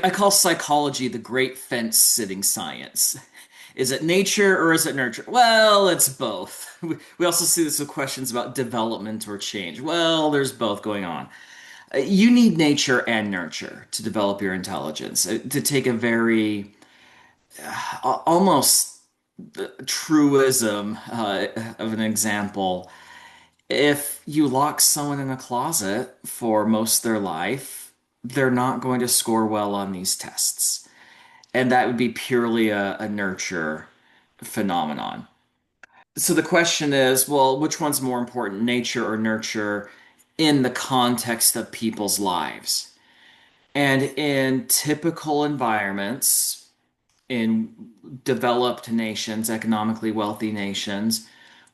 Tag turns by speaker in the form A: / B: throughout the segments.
A: I call psychology the great fence sitting science. Is it nature or is it nurture? Well, it's both. We also see this with questions about development or change. Well, there's both going on. You need nature and nurture to develop your intelligence. To take a very almost truism of an example, if you lock someone in a closet for most of their life, they're not going to score well on these tests. And that would be purely a nurture phenomenon. So the question is, well, which one's more important, nature or nurture, in the context of people's lives? And in typical environments, in developed nations, economically wealthy nations,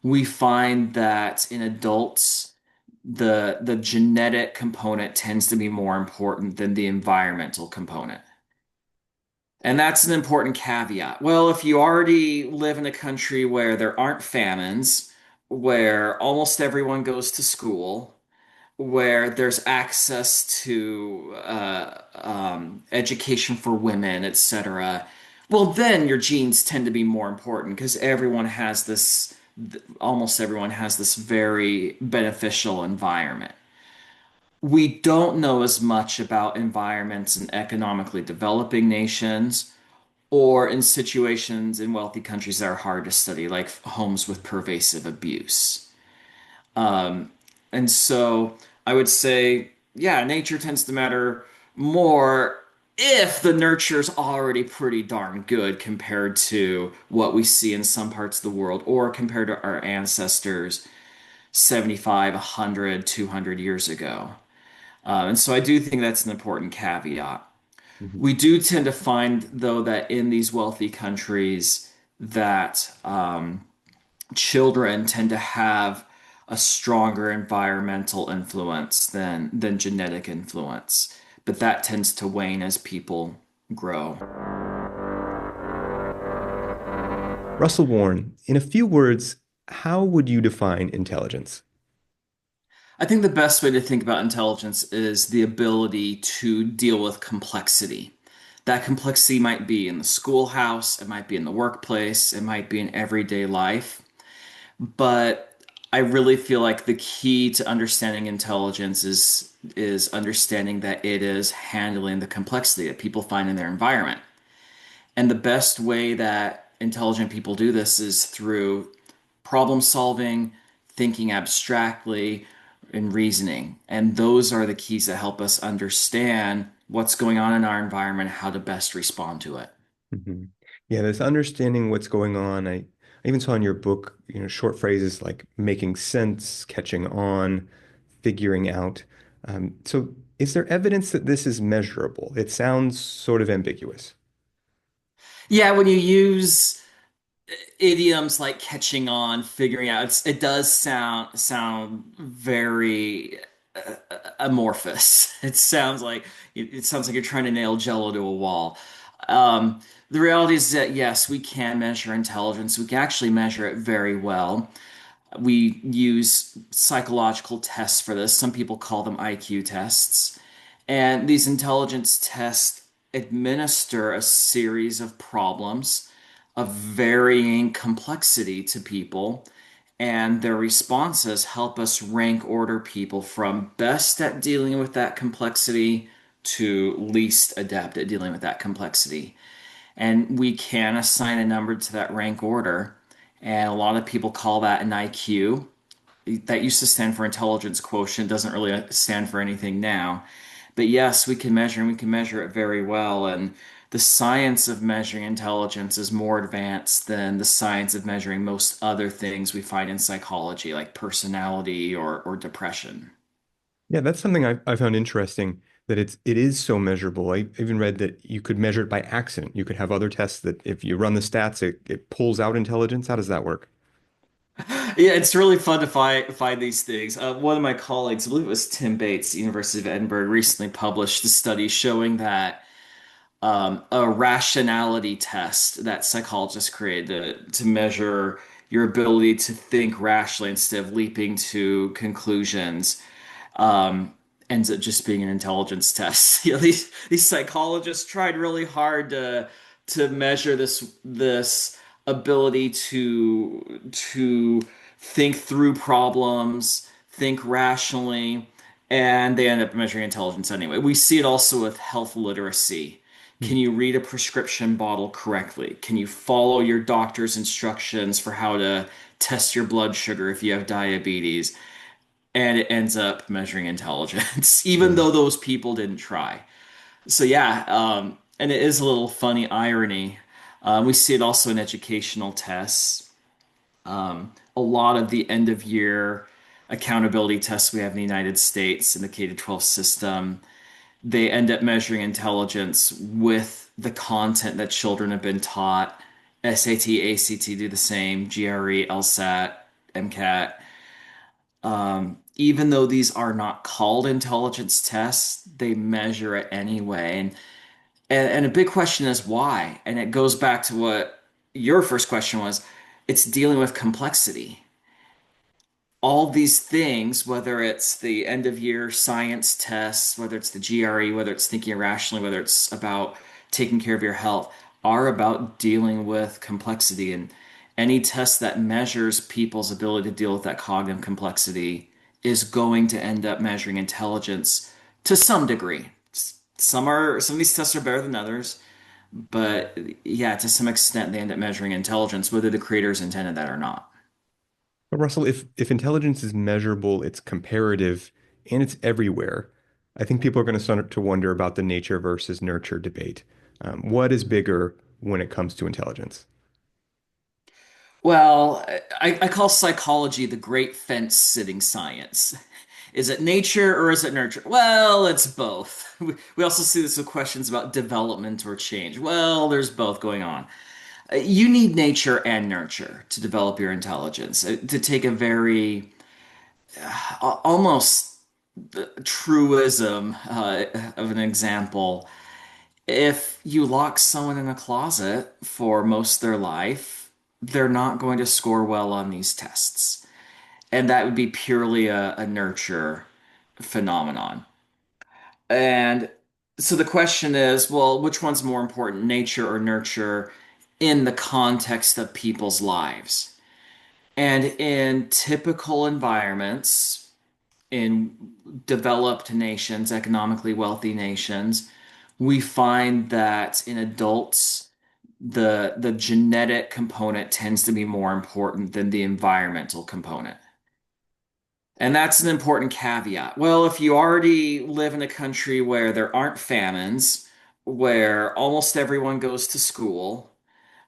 A: we find that in adults, the genetic component tends to be more important than the environmental component. And that's an important caveat. Well, if you already live in a country where there aren't famines, where almost everyone goes to school, where there's access to education for women, etc., well, then your genes tend to be more important because almost everyone has this very beneficial environment. We don't know as much about environments in economically developing nations or in situations in wealthy countries that are hard to study, like homes with pervasive abuse. Um, and so I would say, yeah, nature tends to matter more if the nurture's already pretty darn good compared to what we see in some parts of the world or compared to our ancestors 75, 100, 200 years ago. And so I do think that's an important caveat.
B: Mhm.
A: We do tend to find, though, that in these wealthy countries, that children tend to have a stronger environmental influence than genetic influence, but that tends to wane as people grow.
B: Russell Warne, in a few words, how would you define intelligence?
A: I think the best way to think about intelligence is the ability to deal with complexity. That complexity might be in the schoolhouse, it might be in the workplace, it might be in everyday life. But I really feel like the key to understanding intelligence is understanding that it is handling the complexity that people find in their environment. And the best way that intelligent people do this is through problem solving, thinking abstractly, and reasoning. And those are the keys that help us understand what's going on in our environment, how to best respond to it.
B: Mhm. Yeah, this understanding what's going on. I even saw in your book, short phrases like making sense, catching on, figuring out. So is there evidence that this is measurable? It sounds sort of ambiguous.
A: Yeah, when you use idioms like catching on, figuring out, it does sound very amorphous. It sounds like you're trying to nail Jello to a wall. Um, the reality is that yes, we can measure intelligence. We can actually measure it very well. We use psychological tests for this. Some people call them IQ tests. And these intelligence tests administer a series of problems of varying complexity to people, and their responses help us rank order people from best at dealing with that complexity to least adept at dealing with that complexity. And we can assign a number to that rank order. And a lot of people call that an IQ. That used to stand for intelligence quotient, doesn't really stand for anything now. But yes, we can measure and we can measure it very well. And the science of measuring intelligence is more advanced than the science of measuring most other things we find in psychology, like personality or depression.
B: Yeah, that's something I found interesting that it is so measurable. I even read that you could measure it by accident. You could have other tests that if you run the stats, it pulls out intelligence. How does that work?
A: Yeah, it's really fun to find these things. One of my colleagues, I believe it was Tim Bates, University of Edinburgh, recently published a study showing that a rationality test that psychologists created to measure your ability to think rationally instead of leaping to conclusions. Um, ends up just being an intelligence test. These psychologists tried really hard to measure this ability to think through problems, think rationally, and they end up measuring intelligence anyway. We see it also with health literacy.
B: Hmm.
A: Can you read a prescription bottle correctly? Can you follow your doctor's instructions for how to test your blood sugar if you have diabetes? And it ends up measuring intelligence, even
B: Yeah.
A: though those people didn't try. So yeah, and it is a little funny irony. We see it also in educational tests. A lot of the end of year accountability tests we have in the United States in the K-12 system, they end up measuring intelligence with the content that children have been taught. SAT, ACT do the same, GRE, LSAT, MCAT. Even though these are not called intelligence tests, they measure it anyway. And a big question is why? And it goes back to what your first question was. It's dealing with complexity. All these things, whether it's the end of year science tests, whether it's the GRE, whether it's thinking irrationally, whether it's about taking care of your health, are about dealing with complexity. And any test that measures people's ability to deal with that cognitive complexity is going to end up measuring intelligence to some degree. Some of these tests are better than others, but yeah, to some extent they end up measuring intelligence, whether the creators intended that or not.
B: But Russell, if intelligence is measurable, it's comparative, and it's everywhere, I think people are going to start to wonder about the nature versus nurture debate. What is bigger when it comes to intelligence?
A: Well, I call psychology the great fence sitting science. Is it nature or is it nurture? Well, it's both. We also see this with questions about development or change. Well, there's both going on. You need nature and nurture to develop your intelligence. To take a very almost truism of an example, if you lock someone in a closet for most of their life, they're not going to score well on these tests. And that would be purely a nurture phenomenon. And so the question is, well, which one's more important, nature or nurture, in the context of people's lives? And in typical environments, in developed nations, economically wealthy nations, we find that in adults, the genetic component tends to be more important than the environmental component. And that's an important caveat. Well, if you already live in a country where there aren't famines, where almost everyone goes to school,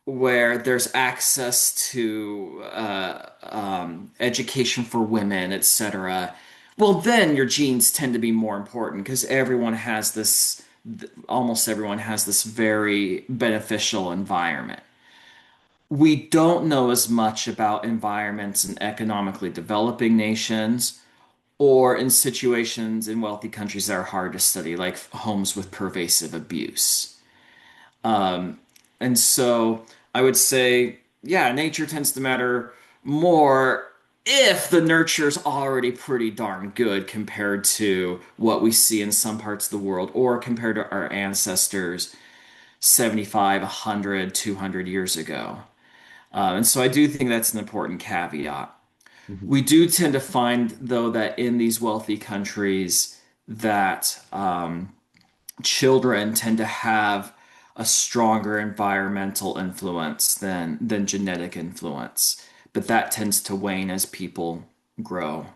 A: where there's access to education for women, etc., well, then your genes tend to be more important because almost everyone has this very beneficial environment. We don't know as much about environments in economically developing nations or in situations in wealthy countries that are hard to study, like homes with pervasive abuse. Um, and so I would say, yeah, nature tends to matter more if the nurture's already pretty darn good compared to what we see in some parts of the world or compared to our ancestors 75, 100, 200 years ago. And so I do think that's an important caveat.
B: Mhm.
A: We do tend to find, though, that in these wealthy countries, that children tend to have a stronger environmental influence than genetic influence, but that tends to wane as people grow.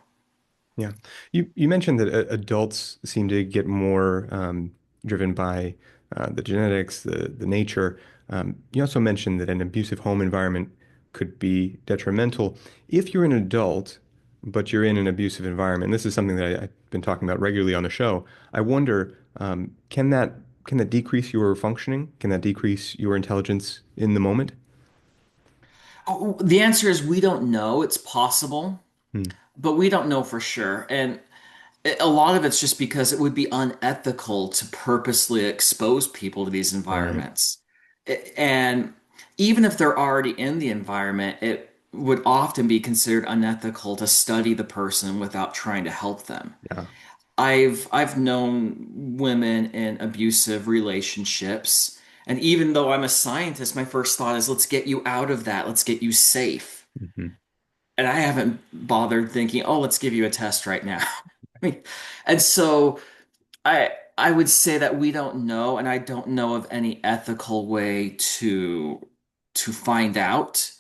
B: Yeah. You mentioned that adults seem to get more driven by the genetics, the nature. You also mentioned that an abusive home environment could be detrimental. If you're an adult, but you're in an abusive environment, this is something that I've been talking about regularly on the show. I wonder, can that decrease your functioning? Can that decrease your intelligence in the moment?
A: Oh, the answer is we don't know. It's possible,
B: Hmm.
A: but we don't know for sure. And a lot of it's just because it would be unethical to purposely expose people to these
B: Right.
A: environments. And even if they're already in the environment, it would often be considered unethical to study the person without trying to help them.
B: Yeah.
A: I've known women in abusive relationships, and even though I'm a scientist, my first thought is let's get you out of that. Let's get you safe.
B: Hmm.
A: And I haven't bothered thinking, oh, let's give you a test right now. I mean, and so I would say that we don't know, and I don't know of any ethical way to find out.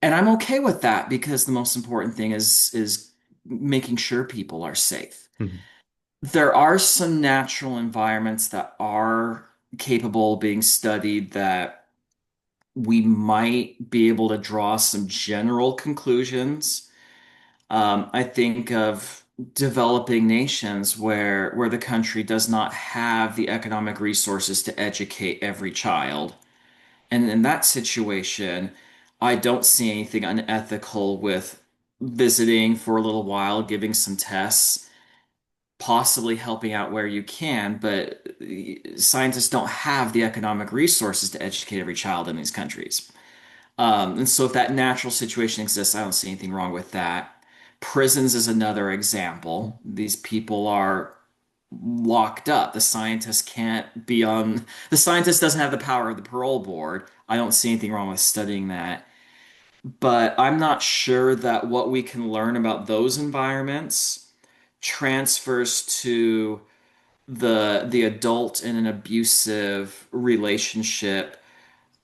A: And I'm okay with that because the most important thing is making sure people are safe.
B: Hmm.
A: There are some natural environments that are capable of being studied that we might be able to draw some general conclusions. I think of developing nations where the country does not have the economic resources to educate every child. And in that situation, I don't see anything unethical with visiting for a little while, giving some tests, possibly helping out where you can, but scientists don't have the economic resources to educate every child in these countries. And so if that natural situation exists, I don't see anything wrong with that. Prisons is another example. These people are locked up. The scientist doesn't have the power of the parole board. I don't see anything wrong with studying that. But I'm not sure that what we can learn about those environments transfers to the adult in an abusive relationship,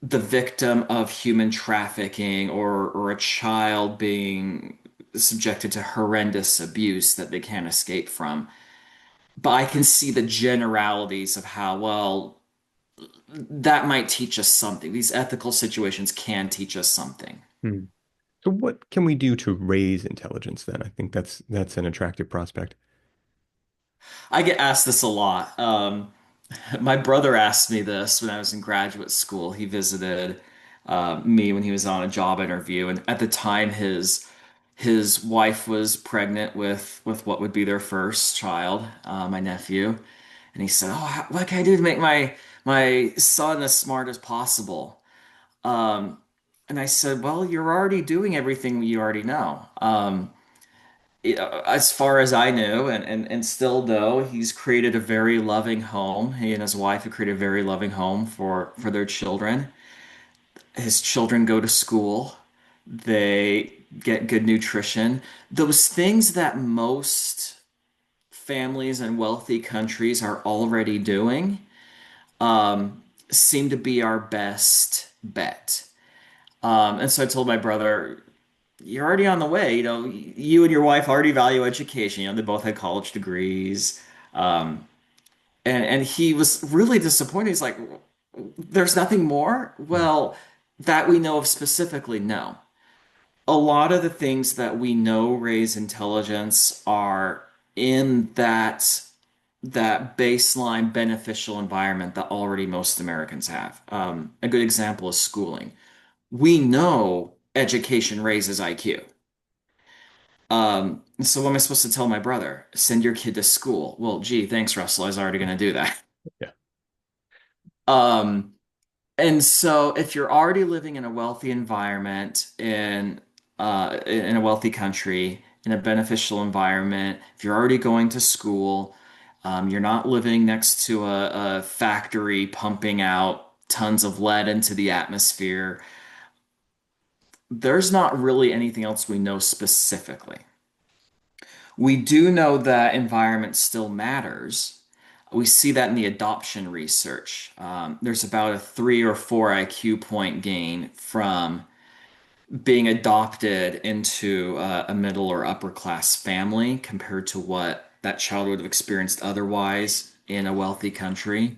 A: the victim of human trafficking, or a child being subjected to horrendous abuse that they can't escape from. But I can see the generalities of how, well, that might teach us something. These ethical situations can teach us something.
B: Hmm. So what can we do to raise intelligence then? I think that's an attractive prospect.
A: I get asked this a lot. My brother asked me this when I was in graduate school. He visited me when he was on a job interview, and at the time, his wife was pregnant with what would be their first child, my nephew, and he said, "Oh, what can I do to make my son as smart as possible?" Um, and I said, "Well, you're already doing everything you already know." As far as I knew, and still know, he's created a very loving home. He and his wife have created a very loving home for their children. His children go to school. They get good nutrition. Those things that most families in wealthy countries are already doing seem to be our best bet. And so I told my brother, you're already on the way. You and your wife already value education. They both had college degrees. Um, and he was really disappointed. He's like, there's nothing more?
B: Hmm.
A: Well, that we know of specifically, no. A lot of the things that we know raise intelligence are in that baseline beneficial environment that already most Americans have. A good example is schooling. We know education raises IQ. So what am I supposed to tell my brother? Send your kid to school. Well, gee, thanks, Russell. I was already going to do that.
B: Yeah.
A: Um, and so if you're already living in a wealthy environment in a wealthy country, in a beneficial environment, if you're already going to school, you're not living next to a factory pumping out tons of lead into the atmosphere, there's not really anything else we know specifically. We do know that environment still matters. We see that in the adoption research. There's about a 3 or 4 IQ point gain from being adopted into a middle or upper class family compared to what that child would have experienced otherwise in a wealthy country.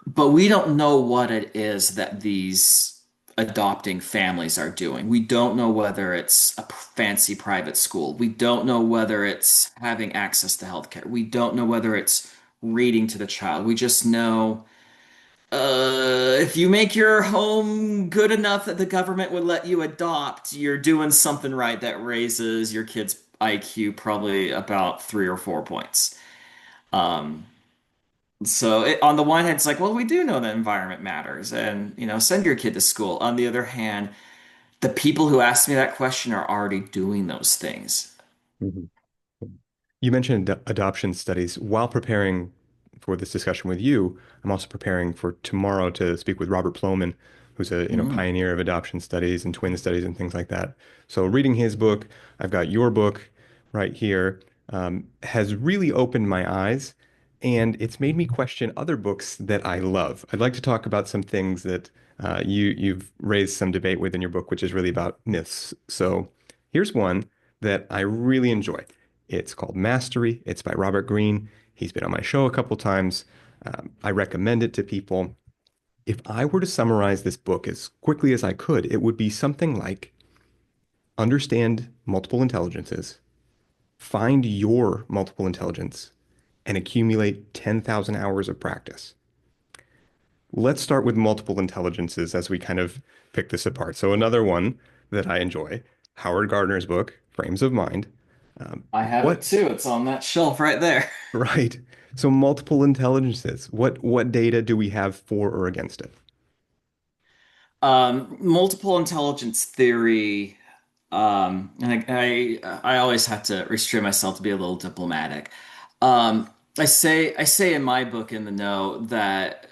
A: But we don't know what it is that these adopting families are doing. We don't know whether it's a fancy private school. We don't know whether it's having access to healthcare. We don't know whether it's reading to the child. We just know if you make your home good enough that the government would let you adopt, you're doing something right that raises your kid's IQ probably about 3 or 4 points. Um, on the one hand, it's like, well, we do know that environment matters, and send your kid to school. On the other hand, the people who ask me that question are already doing those things.
B: Mhm. You mentioned adoption studies. While preparing for this discussion with you, I'm also preparing for tomorrow to speak with Robert Plomin, who's a
A: Mm.
B: pioneer of adoption studies and twin studies and things like that. So reading his book, I've got your book right here, has really opened my eyes, and it's made me question other books that I love. I'd like to talk about some things that you've raised some debate with in your book, which is really about myths. So here's one that I really enjoy. It's called Mastery. It's by Robert Greene. He's been on my show a couple times. I recommend it to people. If I were to summarize this book as quickly as I could, it would be something like understand multiple intelligences, find your multiple intelligence, and accumulate 10,000 hours of practice. Let's start with multiple intelligences as we kind of pick this apart. So, another one that I enjoy, Howard Gardner's book, Frames of Mind. Um,
A: I have it
B: what
A: too. It's on that shelf right there.
B: Right. So multiple intelligences. What data do we have for or against it?
A: Multiple intelligence theory. And I always have to restrain myself to be a little diplomatic. I say in my book in the note that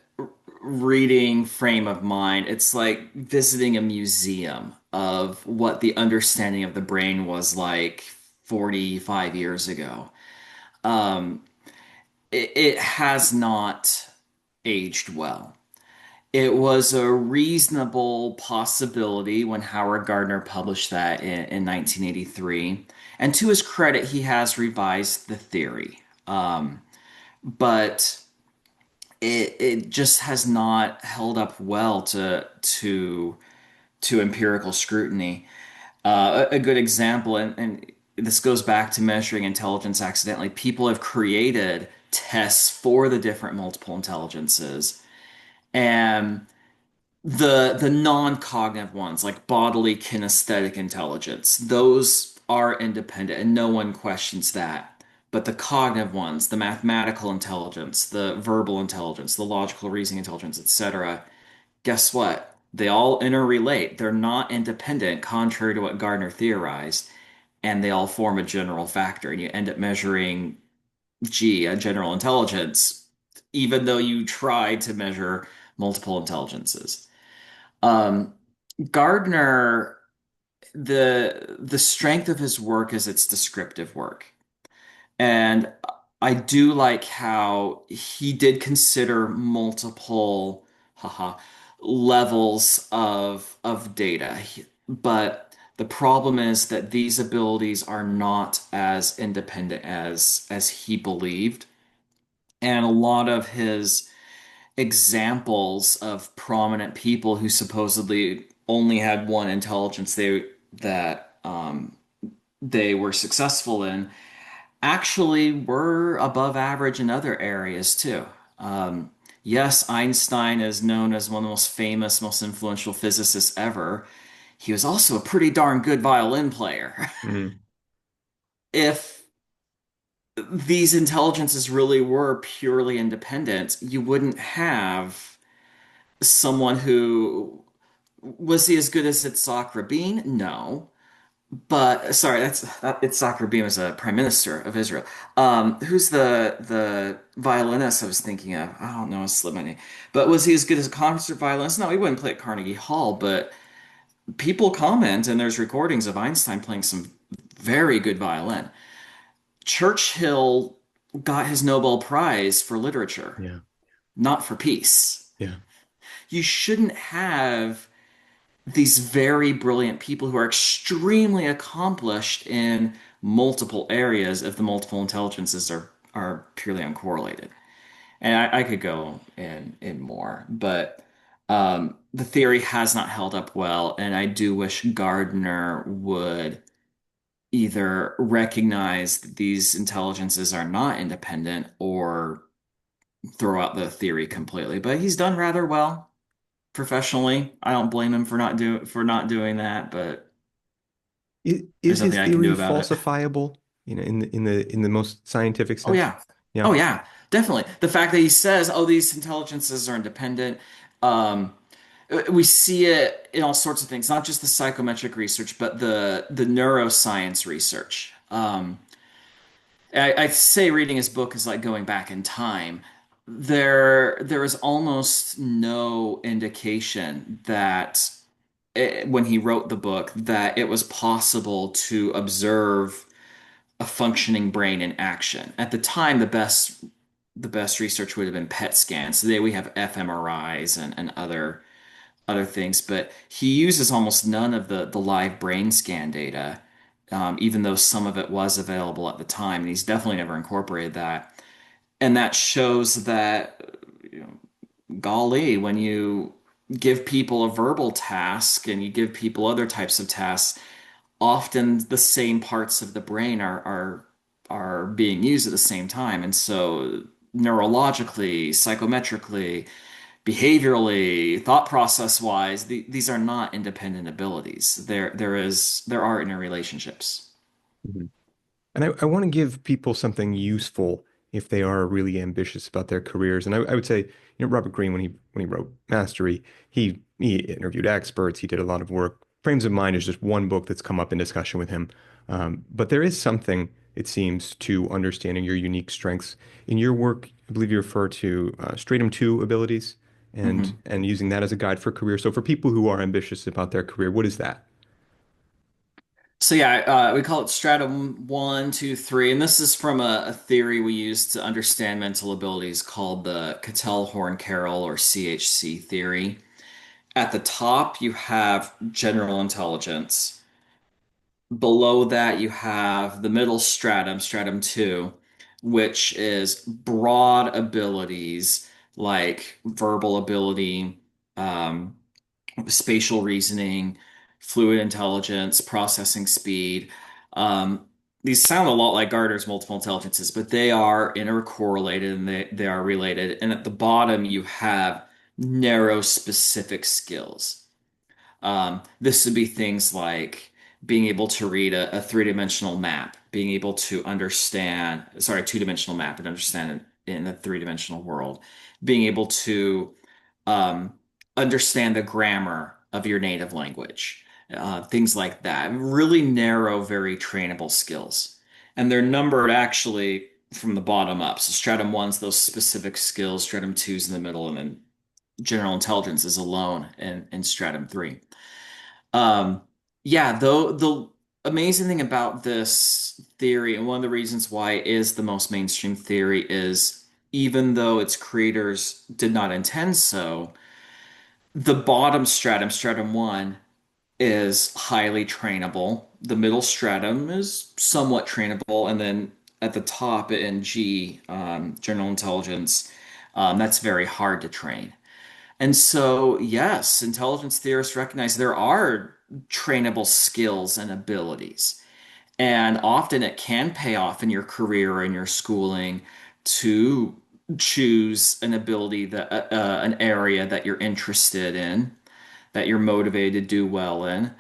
A: reading Frame of Mind, it's like visiting a museum of what the understanding of the brain was like 45 years ago. Um, it has not aged well. It was a reasonable possibility when Howard Gardner published that in 1983. And to his credit, he has revised the theory. But it just has not held up well to empirical scrutiny. A good example, and this goes back to measuring intelligence accidentally. People have created tests for the different multiple intelligences, and the non-cognitive ones like bodily kinesthetic intelligence, those are independent and no one questions that. But the cognitive ones, the mathematical intelligence, the verbal intelligence, the logical reasoning intelligence, etc., guess what, they all interrelate. They're not independent, contrary to what Gardner theorized, and they all form a general factor, and you end up measuring G, a general intelligence, even though you try to measure multiple intelligences. um, Gardner, the strength of his work is its descriptive work. And I do like how he did consider multiple haha, levels of data. But the problem is that these abilities are not as independent as he believed. And a lot of his examples of prominent people who supposedly only had one intelligence they were successful in actually were above average in other areas too. Yes, Einstein is known as one of the most famous, most influential physicists ever. He was also a pretty darn good violin player.
B: Mhm.
A: If these intelligences really were purely independent, you wouldn't have someone who was he as good as Itzhak Rabin? No. But sorry, Itzhak Rabin was a prime minister of Israel. Who's the violinist I was thinking of? I don't know, it's slipped my name. But was he as good as a concert violinist? No, he wouldn't play at Carnegie Hall. But people comment, and there's recordings of Einstein playing some very good violin. Churchill got his Nobel Prize for literature,
B: Yeah.
A: not for peace.
B: Yeah.
A: You shouldn't have these very brilliant people who are extremely accomplished in multiple areas if the multiple intelligences are purely uncorrelated. And I could go in more, but the theory has not held up well, and I do wish Gardner would either recognize that these intelligences are not independent or throw out the theory completely. But he's done rather well professionally. I don't blame him for not doing that, but
B: Is
A: there's
B: his
A: nothing I can do
B: theory
A: about it.
B: falsifiable? In the most scientific
A: Oh
B: sense?
A: yeah.
B: Yeah.
A: Oh yeah, definitely. The fact that he says, "Oh, these intelligences are independent," um, we see it in all sorts of things, not just the psychometric research, but the neuroscience research. I say reading his book is like going back in time. There is almost no indication that when he wrote the book that it was possible to observe a functioning brain in action. At the time, the best research would have been PET scans. Today we have fMRIs and other things, but he uses almost none of the live brain scan data, even though some of it was available at the time, and he's definitely never incorporated that. And that shows that, you know, golly, when you give people a verbal task and you give people other types of tasks, often the same parts of the brain are being used at the same time. And so neurologically, psychometrically, behaviorally, thought process wise, these are not independent abilities. There are interrelationships.
B: Mhm. And I want to give people something useful if they are really ambitious about their careers. And I would say, Robert Greene, when he wrote Mastery, he interviewed experts, he did a lot of work. Frames of Mind is just one book that's come up in discussion with him. But there is something, it seems, to understanding your unique strengths. In your work, I believe you refer to Stratum II abilities
A: Mhm.
B: and using that as a guide for career. So for people who are ambitious about their career, what is that?
A: So yeah, we call it stratum one, two, three, and this is from a theory we use to understand mental abilities called the Cattell-Horn-Carroll or CHC theory. At the top, you have general intelligence. Below that, you have the middle stratum, stratum two, which is broad abilities like verbal ability, um, spatial reasoning, fluid intelligence, processing speed. Um, these sound a lot like Gardner's multiple intelligences, but they are intercorrelated and they are related. And at the bottom, you have narrow specific skills. This would be things like being able to read a three-dimensional map, being able to understand, sorry, a two-dimensional map and understand it in a three-dimensional world, being able to um, understand the grammar of your native language, things like that. Really narrow, very trainable skills. And they're numbered actually from the bottom up. So stratum one's those specific skills, stratum two's in the middle, and then general intelligence is alone in stratum three. Um, yeah, though the amazing thing about this theory, and one of the reasons why it is the most mainstream theory, is even though its creators did not intend so, the bottom stratum, stratum one, is highly trainable. The middle stratum is somewhat trainable, and then at the top in G, general intelligence, that's very hard to train. And so, yes, intelligence theorists recognize there are trainable skills and abilities. And often it can pay off in your career or in your schooling to choose an ability that an area that you're interested in, that you're motivated to do well in,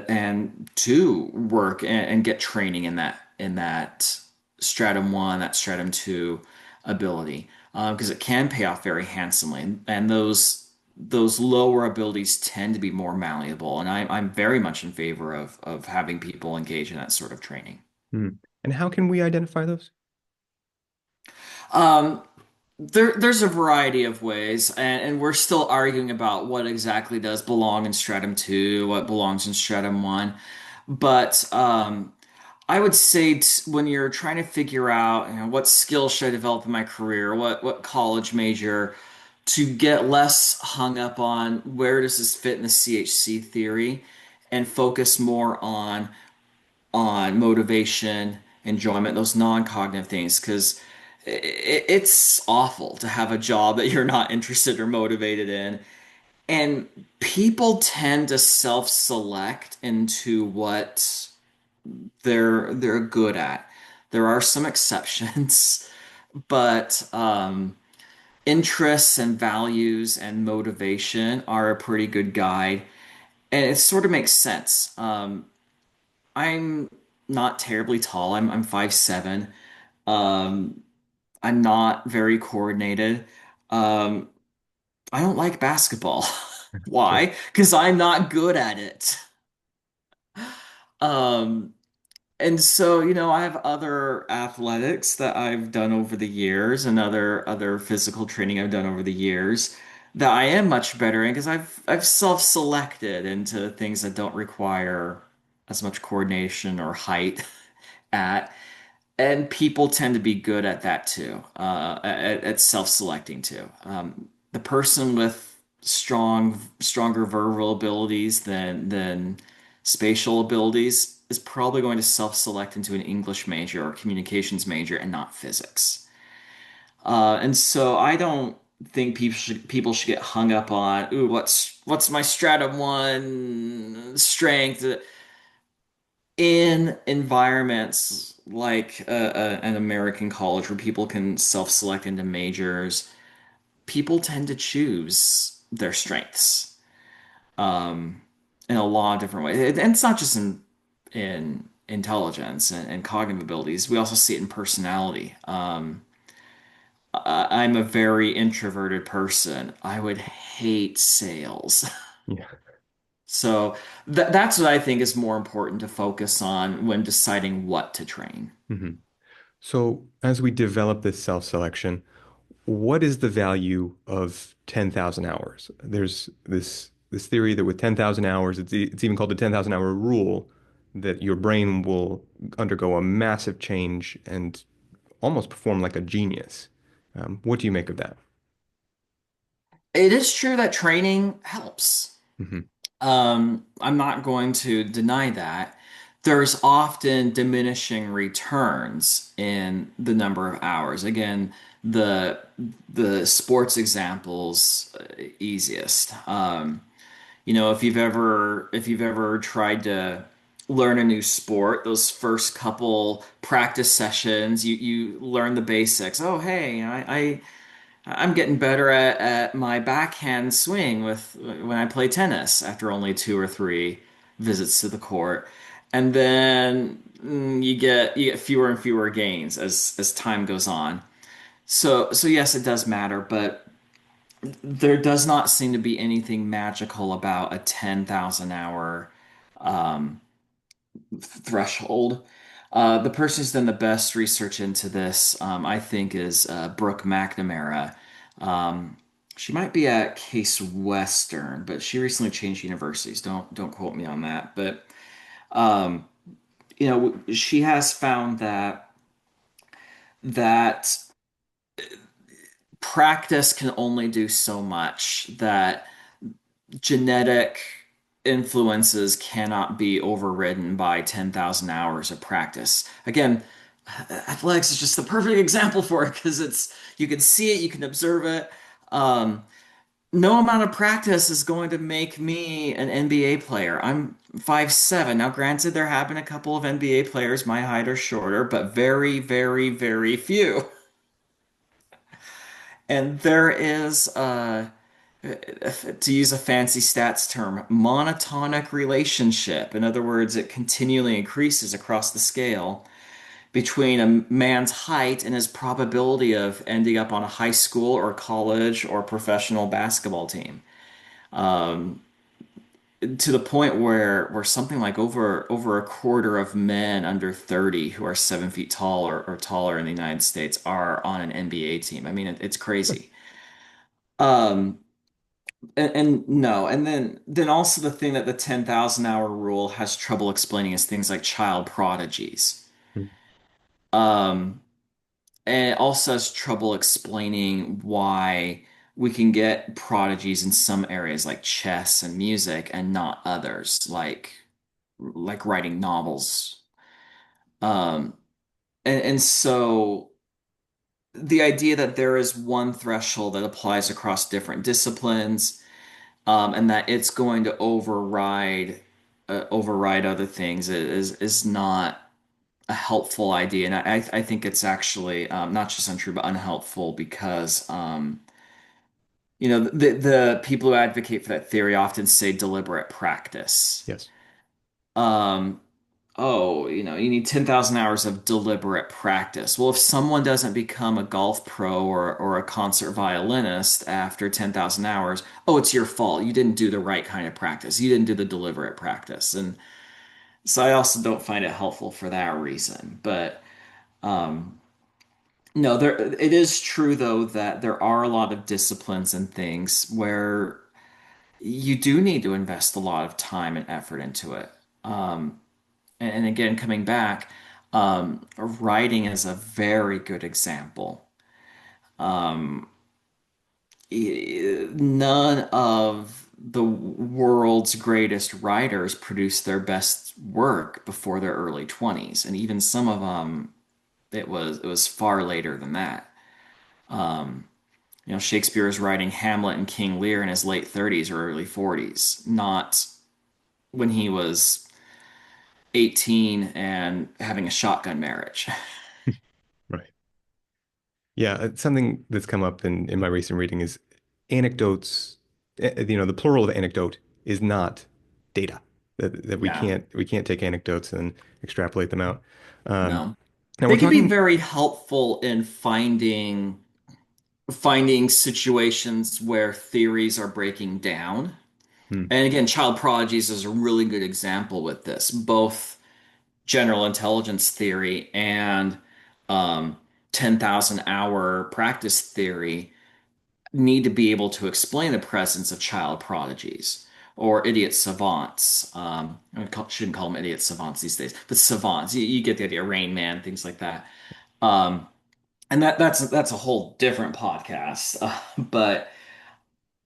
A: and to work and get training in that stratum one, that stratum two ability, because it can pay off very handsomely, and those lower abilities tend to be more malleable, and I'm very much in favor of having people engage in that sort of training.
B: Hmm. And how can we identify those?
A: Um, there's a variety of ways, and we're still arguing about what exactly does belong in stratum two, what belongs in stratum one. But I would say when you're trying to figure out, what skills should I develop in my career, what college major, to get less hung up on where does this fit in the CHC theory, and focus more on motivation, enjoyment, those non-cognitive things, because it's awful to have a job that you're not interested or motivated in. And people tend to self-select into what they're good at. There are some exceptions, but interests and values and motivation are a pretty good guide, and it sort of makes sense. I'm not terribly tall. I'm 5'7". Um, I'm not very coordinated. Um, I don't like basketball.
B: Sure.
A: Why? Because I'm not good at it. Um, And so, I have other athletics that I've done over the years and other physical training I've done over the years that I am much better in because I've self-selected into things that don't require as much coordination or height at. And people tend to be good at that too, at self-selecting too. The person with stronger verbal abilities than spatial abilities is probably going to self-select into an English major or communications major and not physics. And so I don't think people should get hung up on, ooh, what's my Stratum one strength in environments like an American college where people can self-select into majors. People tend to choose their strengths in a lot of different ways. And it's not just in intelligence and cognitive abilities. We also see it in personality. I'm a very introverted person. I would hate sales.
B: Yeah.
A: So that's what I think is more important to focus on when deciding what to train.
B: Hmm. So as we develop this self-selection, what is the value of 10,000 hours? There's this theory that with 10,000 hours, it's even called the 10,000 hour rule, that your brain will undergo a massive change and almost perform like a genius. What do you make of that?
A: It is true that training helps.
B: Hmm.
A: I'm not going to deny that. There's often diminishing returns in the number of hours. Again, the the sports examples easiest. If you've ever tried to learn a new sport, those first couple practice sessions, you learn the basics. Oh, hey, I'm getting better at my backhand swing with when I play tennis after only two or three visits to the court. And then you get fewer and fewer gains as time goes on. So yes, it does matter, but there does not seem to be anything magical about a 10,000 hour threshold. The person who's done the best research into this, I think, is Brooke McNamara. She might be at Case Western, but she recently changed universities. Don't quote me on that. But um, she has found that practice can only do so much. That genetic influences cannot be overridden by 10,000 hours of practice. Again, athletics is just the perfect example for it because you can see it, you can observe it. Um, no amount of practice is going to make me an NBA player. I'm 5'7". Now, granted, there have been a couple of NBA players my height or shorter, but very, very, very few. And there is to use a fancy stats term, monotonic relationship. In other words, it continually increases across the scale between a man's height and his probability of ending up on a high school or college or professional basketball team. To the point where something like over a quarter of men under 30 who are 7 feet tall or taller in the United States are on an NBA team. I mean, it's crazy. Um, and no, and then also the thing that the 10,000 hour rule has trouble explaining is things like child prodigies. Um, and it also has trouble explaining why we can get prodigies in some areas like chess and music and not others, like writing novels. Um, and so the idea that there is one threshold that applies across different disciplines, and that it's going to override other things is not a helpful idea, and I think it's actually not just untrue but unhelpful because the people who advocate for that theory often say deliberate practice.
B: Yes.
A: Um, oh, you need 10,000 hours of deliberate practice. Well, if someone doesn't become a golf pro or a concert violinist after 10,000 hours, oh, it's your fault. You didn't do the right kind of practice. You didn't do the deliberate practice. And So I also don't find it helpful for that reason. But um, no, there it is true though that there are a lot of disciplines and things where you do need to invest a lot of time and effort into it. Um, and again, coming back, writing is a very good example. Um, None of the world's greatest writers produced their best work before their early 20s, and even some of them it was far later than that. Um, Shakespeare is writing Hamlet and King Lear in his late 30s or early 40s, not when he was 18 and having a shotgun marriage.
B: Right. Yeah, something that's come up in my recent reading is anecdotes. The plural of anecdote is not data. That
A: Yeah,
B: we can't take anecdotes and extrapolate them out. Um,
A: no.
B: now we're
A: They can be
B: talking.
A: very helpful in finding situations where theories are breaking down.
B: Hmm,
A: And again, child prodigies is a really good example with this. Both general intelligence theory and um, 10,000 hour practice theory need to be able to explain the presence of child prodigies or idiot savants. Shouldn't call them idiot savants these days, but savants. You get the idea. Rain Man, things like that. Um, and that's a whole different podcast. But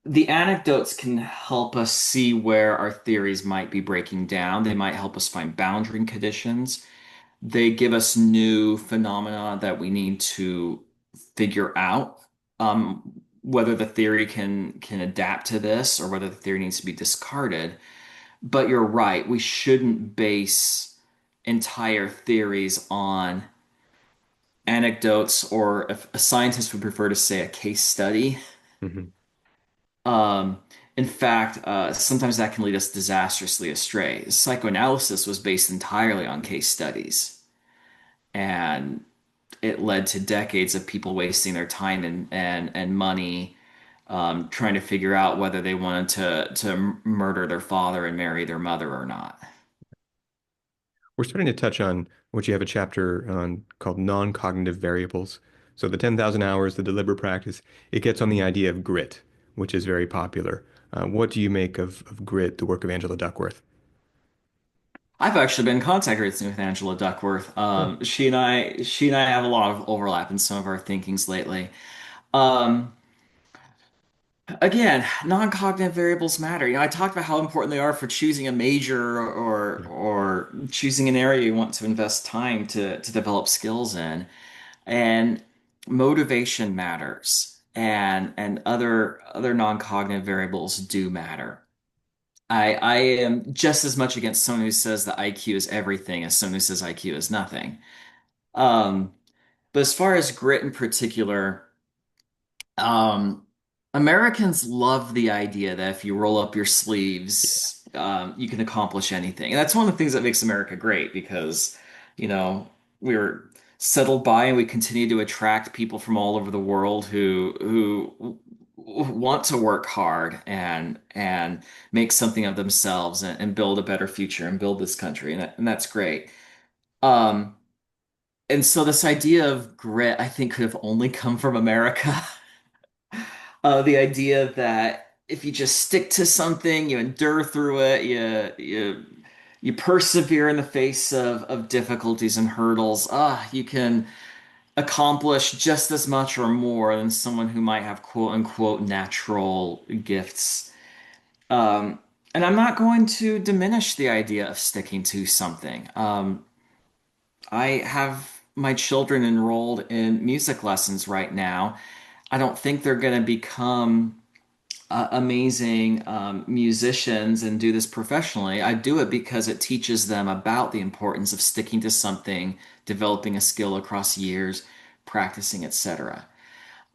A: the anecdotes can help us see where our theories might be breaking down. They might help us find boundary conditions. They give us new phenomena that we need to figure out, whether the theory can adapt to this or whether the theory needs to be discarded. But you're right, we shouldn't base entire theories on anecdotes, or if a scientist would prefer to say a case study.
B: mhm.
A: Um, in fact, sometimes that can lead us disastrously astray. Psychoanalysis was based entirely on case studies, and it led to decades of people wasting their time and money trying to figure out whether they wanted to murder their father and marry their mother or not.
B: We're starting to touch on what you have a chapter on called non-cognitive variables. So the 10,000 hours, the deliberate practice, it gets on the idea of grit, which is very popular. What do you make of grit, the work of Angela Duckworth?
A: I've actually been in contact recently with Angela Duckworth.
B: Oh,
A: She and I have a lot of overlap in some of our thinkings lately. Um, Again, non-cognitive variables matter. I talked about how important they are for choosing a major
B: yeah.
A: or choosing an area you want to invest time to develop skills in. And motivation matters. And other non-cognitive variables do matter. I am just as much against someone who says that IQ is everything as someone who says IQ is nothing. Um, but as far as grit in particular, um, Americans love the idea that if you roll up your sleeves, you can accomplish anything. And that's one of the things that makes America great because, we're settled by and we continue to attract people from all over the world who want to work hard and make something of themselves and build a better future and build this country. And that's great. Um, and so this idea of grit, I think, could have only come from America. The idea that if you just stick to something, you endure through it, you persevere in the face of difficulties and hurdles, you can accomplish just as much or more than someone who might have quote unquote natural gifts. Um, and I'm not going to diminish the idea of sticking to something. I have my children enrolled in music lessons right now. I don't think they're going to become amazing musicians and do this professionally. I do it because it teaches them about the importance of sticking to something, developing a skill across years, practicing, etc.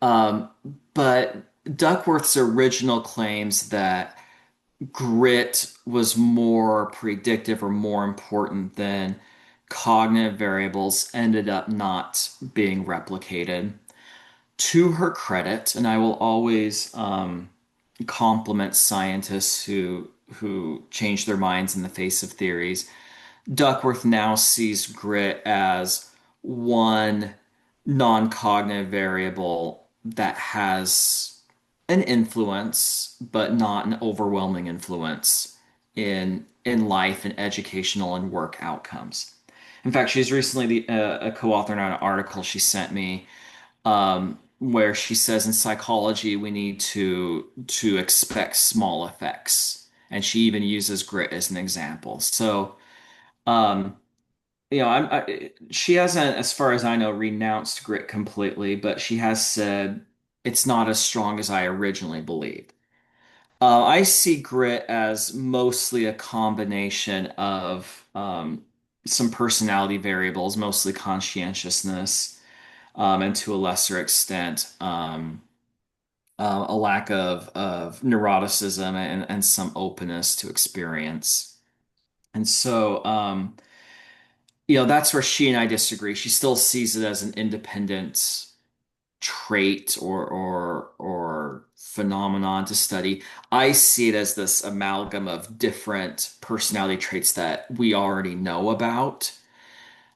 A: Um, but Duckworth's original claims that grit was more predictive or more important than cognitive variables ended up not being replicated. To her credit, and I will always compliment scientists who change their minds in the face of theories. Duckworth now sees grit as one non-cognitive variable that has an influence, but not an overwhelming influence in life and educational and work outcomes. In fact, she's recently a co-author on an article she sent me where she says in psychology we need to expect small effects, and she even uses grit as an example. So, um, she hasn't, as far as I know, renounced grit completely, but she has said it's not as strong as I originally believed. I see grit as mostly a combination of some personality variables, mostly conscientiousness, and to a lesser extent, a lack of neuroticism and some openness to experience. And so, that's where she and I disagree. She still sees it as an independent trait or phenomenon to study. I see it as this amalgam of different personality traits that we already know about.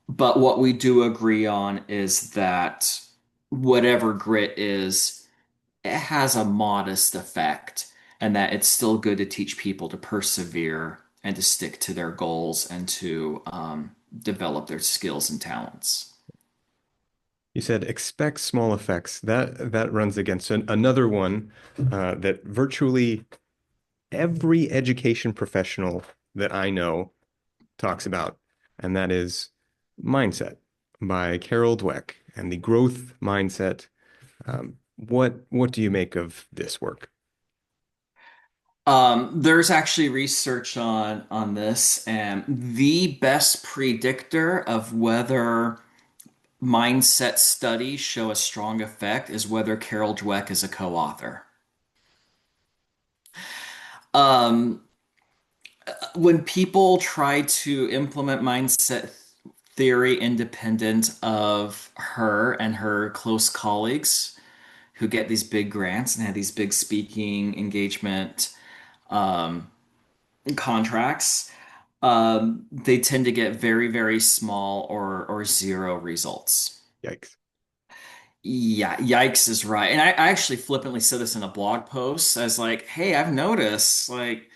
A: But what we do agree on is that whatever grit is, it has a modest effect, and that it's still good to teach people to persevere and to stick to their goals and to develop their skills and talents.
B: You said expect small effects. That runs against another one that virtually every education professional that I know talks about, and that is Mindset by Carol Dweck and the growth mindset. What do you make of this work?
A: There's actually research on this, and the best predictor of whether mindset studies show a strong effect is whether Carol Dweck is a co-author. Um, when people try to implement mindset theory independent of her and her close colleagues who get these big grants and have these big speaking engagement um, contracts, they tend to get very, very small or zero results.
B: Yikes.
A: Yeah, yikes is right. And I actually flippantly said this in a blog post as like, hey, I've noticed like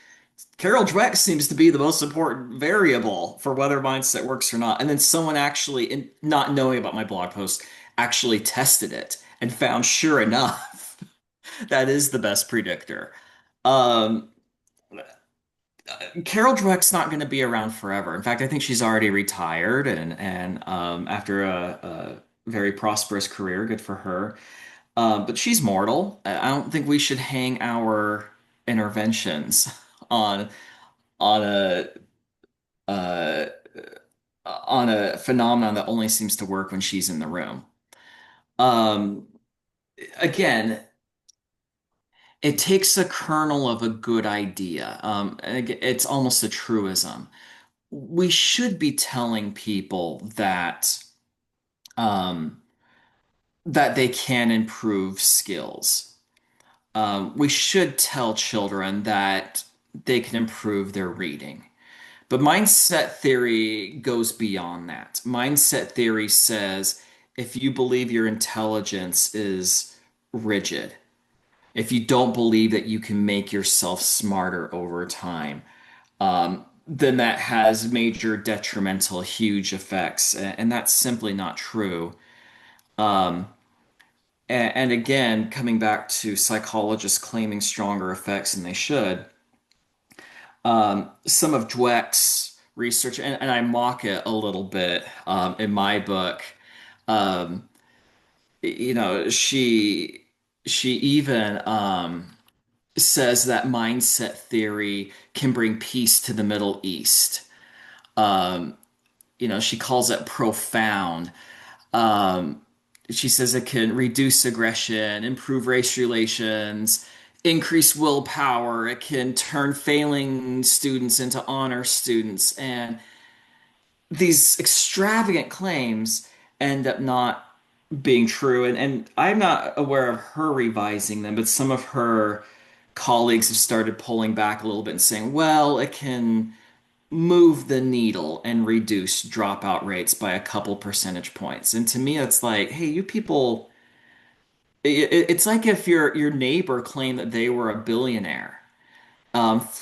A: Carol Dweck seems to be the most important variable for whether mindset works or not. And then someone actually, not knowing about my blog post, actually tested it and found sure enough that is the best predictor. Um, Carol Dweck's not going to be around forever. In fact, I think she's already retired and after a very prosperous career, good for her. But she's mortal. I don't think we should hang our interventions on on a uh, on a phenomenon that only seems to work when she's in the room. Um, Again, it takes a kernel of a good idea. It's almost a truism. We should be telling people um, that they can improve skills. We should tell children that they can improve their reading. But mindset theory goes beyond that. Mindset theory says if you believe your intelligence is rigid, if you don't believe that you can make yourself smarter over time, then that has major detrimental, huge effects. And that's simply not true. Um, and again, coming back to psychologists claiming stronger effects than they should, some of Dweck's research, and I mock it a little bit in my book. Um, she even says that mindset theory can bring peace to the Middle East. Um, she calls it profound. Um, she says it can reduce aggression, improve race relations, increase willpower. It can turn failing students into honor students. And these extravagant claims end up not being true. And I'm not aware of her revising them, but some of her colleagues have started pulling back a little bit and saying, well, it can. move the needle and reduce dropout rates by a couple percentage points. And to me, it's like, hey, you people, it's like if your neighbor claimed that they were a billionaire.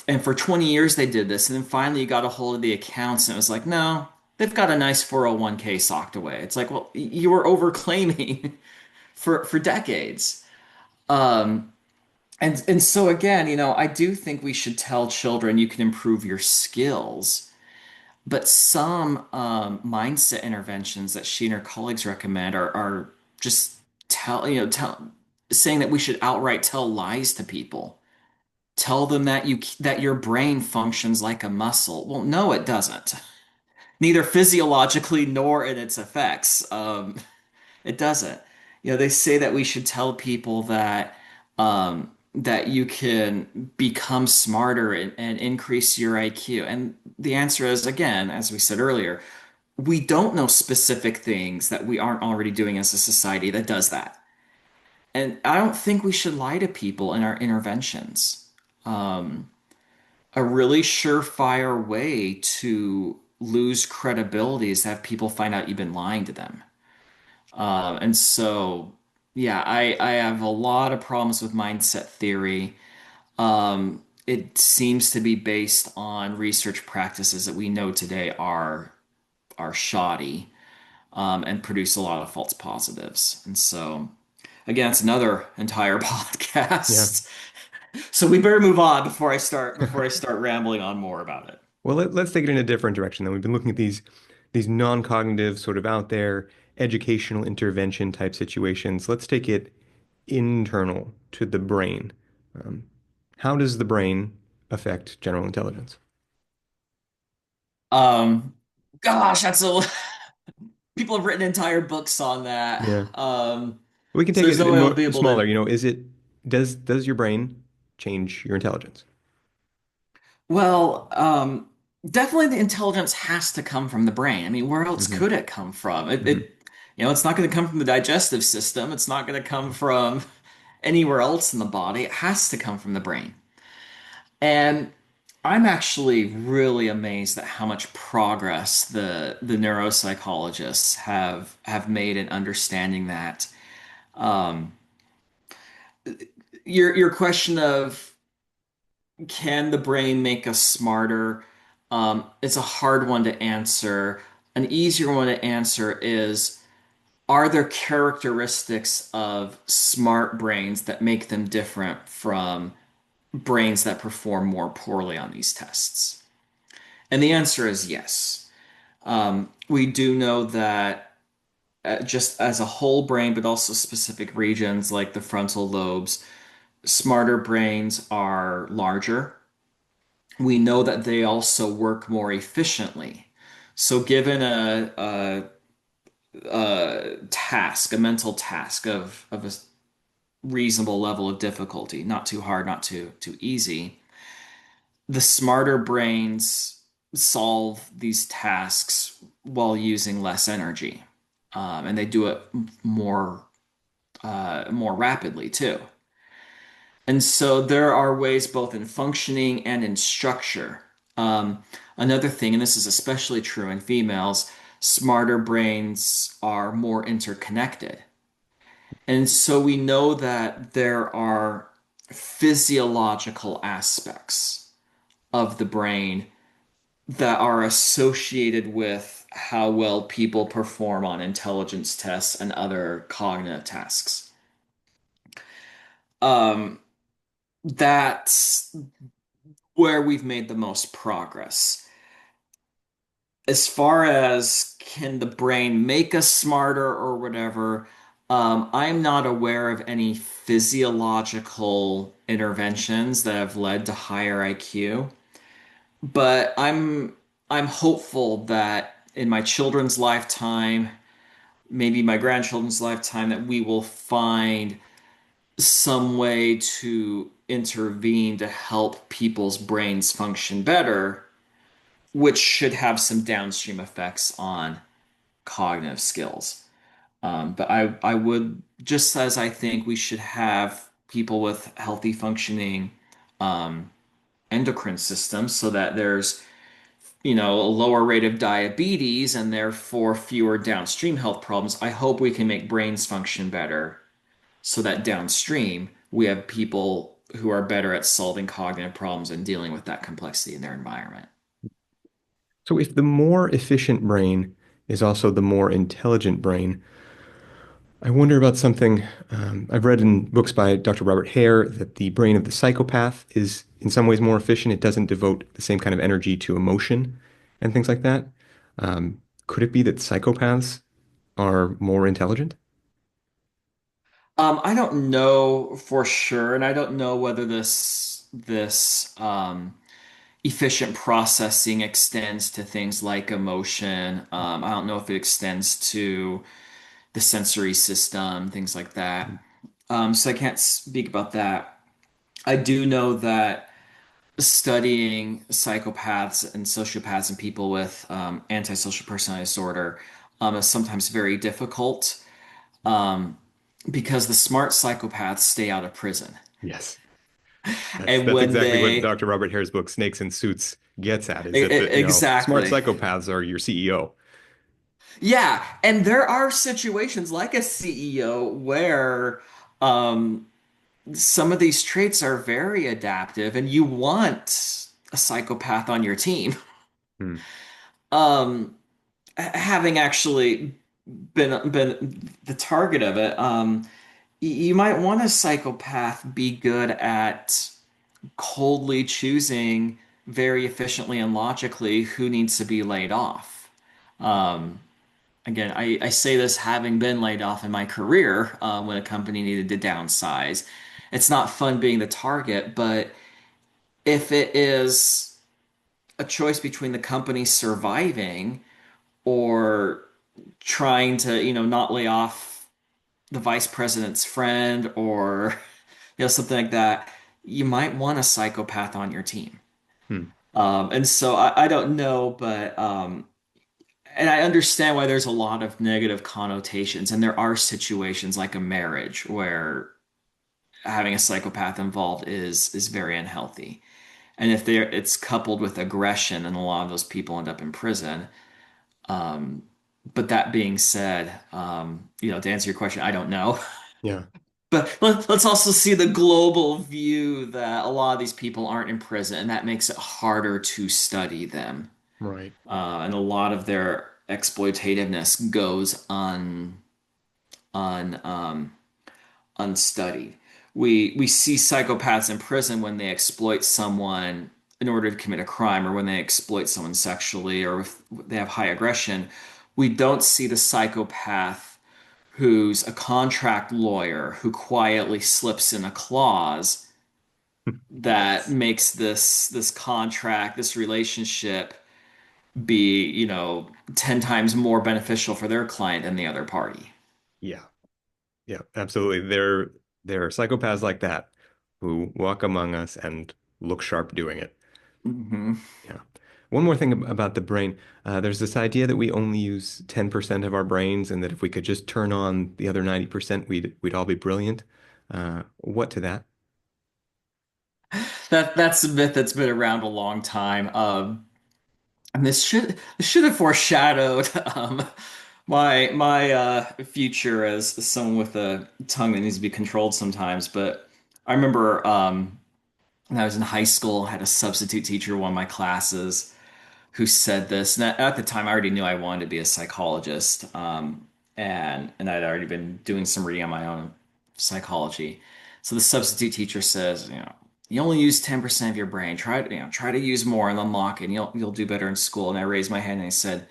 A: And for 20 years they did this, and then finally you got a hold of the accounts, and it was like, no, they've got a nice 401k socked away. It's like, well, you were overclaiming for decades. Um, and so again, I do think we should tell children you can improve your skills, but some mindset interventions that she and her colleagues recommend are just tell saying that we should outright tell lies to people. Tell them that your brain functions like a muscle. Well, no, it doesn't. Neither physiologically nor in its effects. It doesn't. They say that we should tell people that you can become smarter and increase your IQ. And the answer is, again, as we said earlier, we don't know specific things that we aren't already doing as a society that does that. And I don't think we should lie to people in our interventions. Um, a really surefire way to lose credibility is to have people find out you've been lying to them. And so, yeah, I have a lot of problems with mindset theory. It seems to be based on research practices that we know today are shoddy, and produce a lot of false positives. And so, again, it's another entire
B: Yeah.
A: podcast. So we better move on before I start rambling on more about it.
B: Well, let's take it in a different direction. Then we've been looking at these non-cognitive, sort of out there educational intervention type situations. Let's take it internal to the brain. Um, how does the brain affect general intelligence?
A: Um, gosh, people have written entire books on that.
B: Yeah. We can
A: So
B: take
A: there's
B: it
A: no
B: in
A: way I'll
B: more
A: be able
B: smaller.
A: to.
B: Is it does your brain change your intelligence?
A: Well, definitely the intelligence has to come from the brain. I mean, where else
B: Hmm.
A: could it come from? It,
B: Hmm.
A: it it's not going to come from the digestive system. It's not going to come from anywhere else in the body. It has to come from the brain. And I'm actually really amazed at how much progress the neuropsychologists have made in understanding that. Um, your question of can the brain make us smarter? It's a hard one to answer. An easier one to answer is, are there characteristics of smart brains that make them different from brains that perform more poorly on these tests? And the answer is yes. We do know that just as a whole brain, but also specific regions like the frontal lobes, smarter brains are larger. We know that they also work more efficiently. So, given a task, a mental task of a reasonable level of difficulty, not too hard, not too easy, the smarter brains solve these tasks while using less energy, and they do it more rapidly too. And so there are ways both in functioning and in structure. Another thing, and this is especially true in females, smarter brains are more interconnected. And so we know that there are physiological aspects of the brain that are associated with how well people perform on intelligence tests and other cognitive tasks. Um, that's where we've made the most progress. As far as can the brain make us smarter or whatever, I'm not aware of any physiological interventions that have led to higher IQ, but I'm hopeful that in my children's lifetime, maybe my grandchildren's lifetime, that we will find some way to intervene to help people's brains function better, which should have some downstream effects on cognitive skills. But I would, just as I think we should have people with healthy functioning um, endocrine systems so that there's a lower rate of diabetes and therefore fewer downstream health problems, I hope we can make brains function better so that downstream we have people who are better at solving cognitive problems and dealing with that complexity in their environment.
B: So if the more efficient brain is also the more intelligent brain, I wonder about something I've read in books by Dr. Robert Hare that the brain of the psychopath is in some ways more efficient. It doesn't devote the same kind of energy to emotion and things like that. Could it be that psychopaths are more intelligent?
A: I don't know for sure, and I don't know whether this efficient processing extends to things like emotion. I don't know if it extends to the sensory system, things like that. So I can't speak about that. I do know that studying psychopaths and sociopaths and people with antisocial personality disorder is sometimes very difficult um, because the smart psychopaths stay out of prison.
B: Yes. That's
A: And
B: that's
A: when
B: exactly what
A: they
B: Dr. Robert Hare's book Snakes in Suits gets at, is that smart
A: exactly.
B: psychopaths are your CEO.
A: Yeah, and there are situations like a CEO where um, some of these traits are very adaptive, and you want a psychopath on your team.
B: Hmm.
A: Um, Having actually been the target of it, you might want a psychopath be good at coldly choosing very efficiently and logically who needs to be laid off. Um, Again, I say this having been laid off in my career when a company needed to downsize. It's not fun being the target, but if it is a choice between the company surviving or trying to, not lay off the vice president's friend or, something like that, you might want a psychopath on your team.
B: Hmm.
A: And so I don't know, but and I understand why there's a lot of negative connotations, and there are situations like a marriage where having a psychopath involved is very unhealthy. And if it's coupled with aggression, and a lot of those people end up in prison. Um, but that being said, to answer your question, I don't know.
B: Yeah.
A: But let's also see the global view that a lot of these people aren't in prison, and that makes it harder to study them.
B: Right.
A: And a lot of their exploitativeness goes un unstudied. We see psychopaths in prison when they exploit someone in order to commit a crime, or when they exploit someone sexually, or if they have high aggression. We don't see the psychopath who's a contract lawyer who quietly slips in a clause that
B: Yes.
A: makes this contract, this relationship be, 10 times more beneficial for their client than the other party.
B: Yeah. Yeah. Absolutely. There are psychopaths like that who walk among us and look sharp doing it.
A: Hmm.
B: Yeah. One more thing about the brain. There's this idea that we only use 10% of our brains and that if we could just turn on the other 90%, we'd all be brilliant. What to that?
A: That's a myth that's been around a long time. And this should have foreshadowed my future as someone with a tongue that needs to be controlled sometimes. But I remember when I was in high school, I had a substitute teacher in one of my classes who said this. And at the time, I already knew I wanted to be a psychologist, and I'd already been doing some reading on my own psychology. So the substitute teacher says, you only use 10% of your brain. Try to use more and unlock it, and you'll do better in school. And I raised my hand and I said,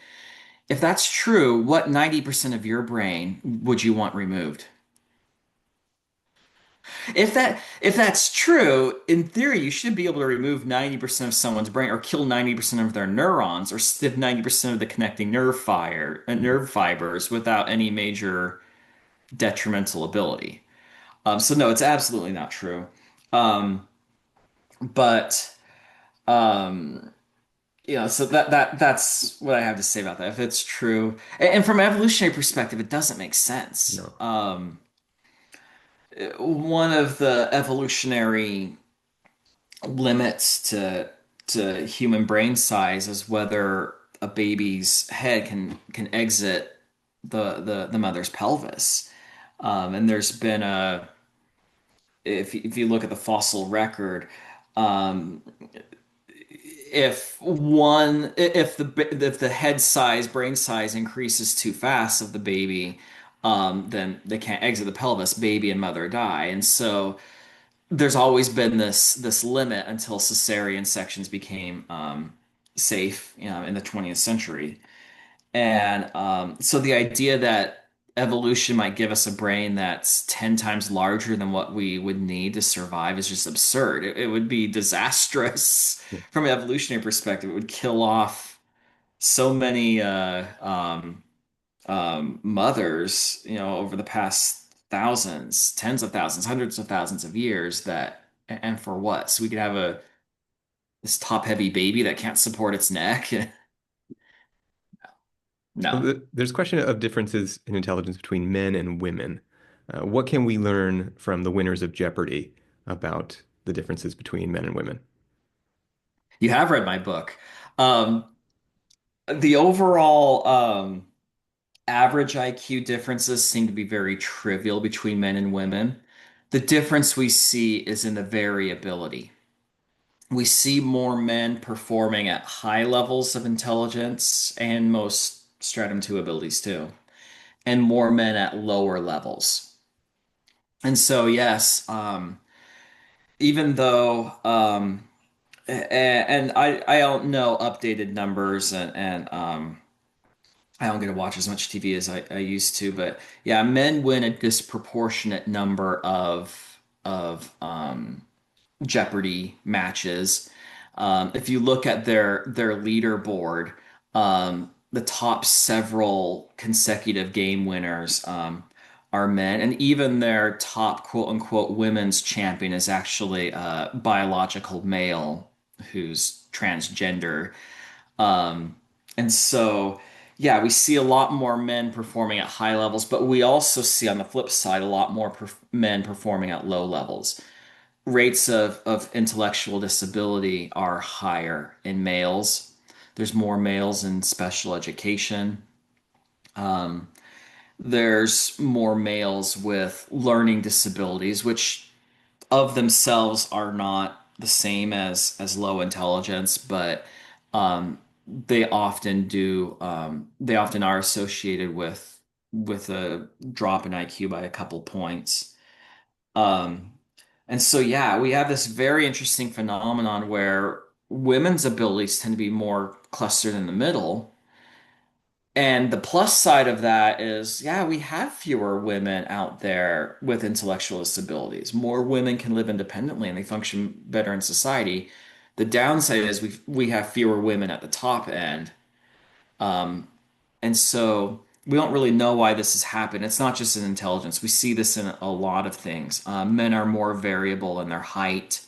A: if that's true, what 90% of your brain would you want removed? If that's true, in theory, you should be able to remove 90% of someone's brain or kill 90% of their neurons or stiff 90% of the connecting nerve fibers without any major detrimental ability. So no, it's absolutely not true. Um, but um, so that's what I have to say about that. If it's true, and from an evolutionary perspective, it doesn't make sense.
B: No.
A: One of the evolutionary limits to to human brain size is whether a baby's head can exit the mother's pelvis. And there's been a if you look at the fossil record, um, if the head size, brain size increases too fast of the baby, then they can't exit the pelvis. Baby and mother die, and so there's always been this limit until cesarean sections became safe, in the 20th century. And so the idea that evolution might give us a brain that's 10 times larger than what we would need to survive is just absurd. It would be disastrous
B: Yeah.
A: from an evolutionary perspective. It would kill off so many mothers, over the past thousands, tens of thousands, hundreds of thousands of years and for what? So we could have this top-heavy baby that can't support its neck?
B: So
A: No.
B: there's a question of differences in intelligence between men and women. What can we learn from the winners of Jeopardy about the differences between men and women?
A: You have read my book. Um, the overall average IQ differences seem to be very trivial between men and women. The difference we see is in the variability. We see more men performing at high levels of intelligence and most Stratum II abilities too, and more men at lower levels. And so, yes, even though, and I don't know updated numbers, and I don't get to watch as much TV as I used to, but yeah, men win a disproportionate number of Jeopardy matches. If you look at their leaderboard, the top several consecutive game winners are men, and even their top quote unquote women's champion is actually a biological male who's transgender. Um, and so, yeah, we see a lot more men performing at high levels, but we also see on the flip side a lot more men performing at low levels. Rates of intellectual disability are higher in males. There's more males in special education. Um, there's more males with learning disabilities, which of themselves are not the same as low intelligence, but um, they often are associated with a drop in IQ by a couple points. Um, and so, yeah, we have this very interesting phenomenon where women's abilities tend to be more clustered in the middle. And the plus side of that is, yeah, we have fewer women out there with intellectual disabilities. More women can live independently and they function better in society. The downside is we have fewer women at the top end. Um, and so we don't really know why this has happened. It's not just in intelligence. We see this in a lot of things. Men are more variable in their height.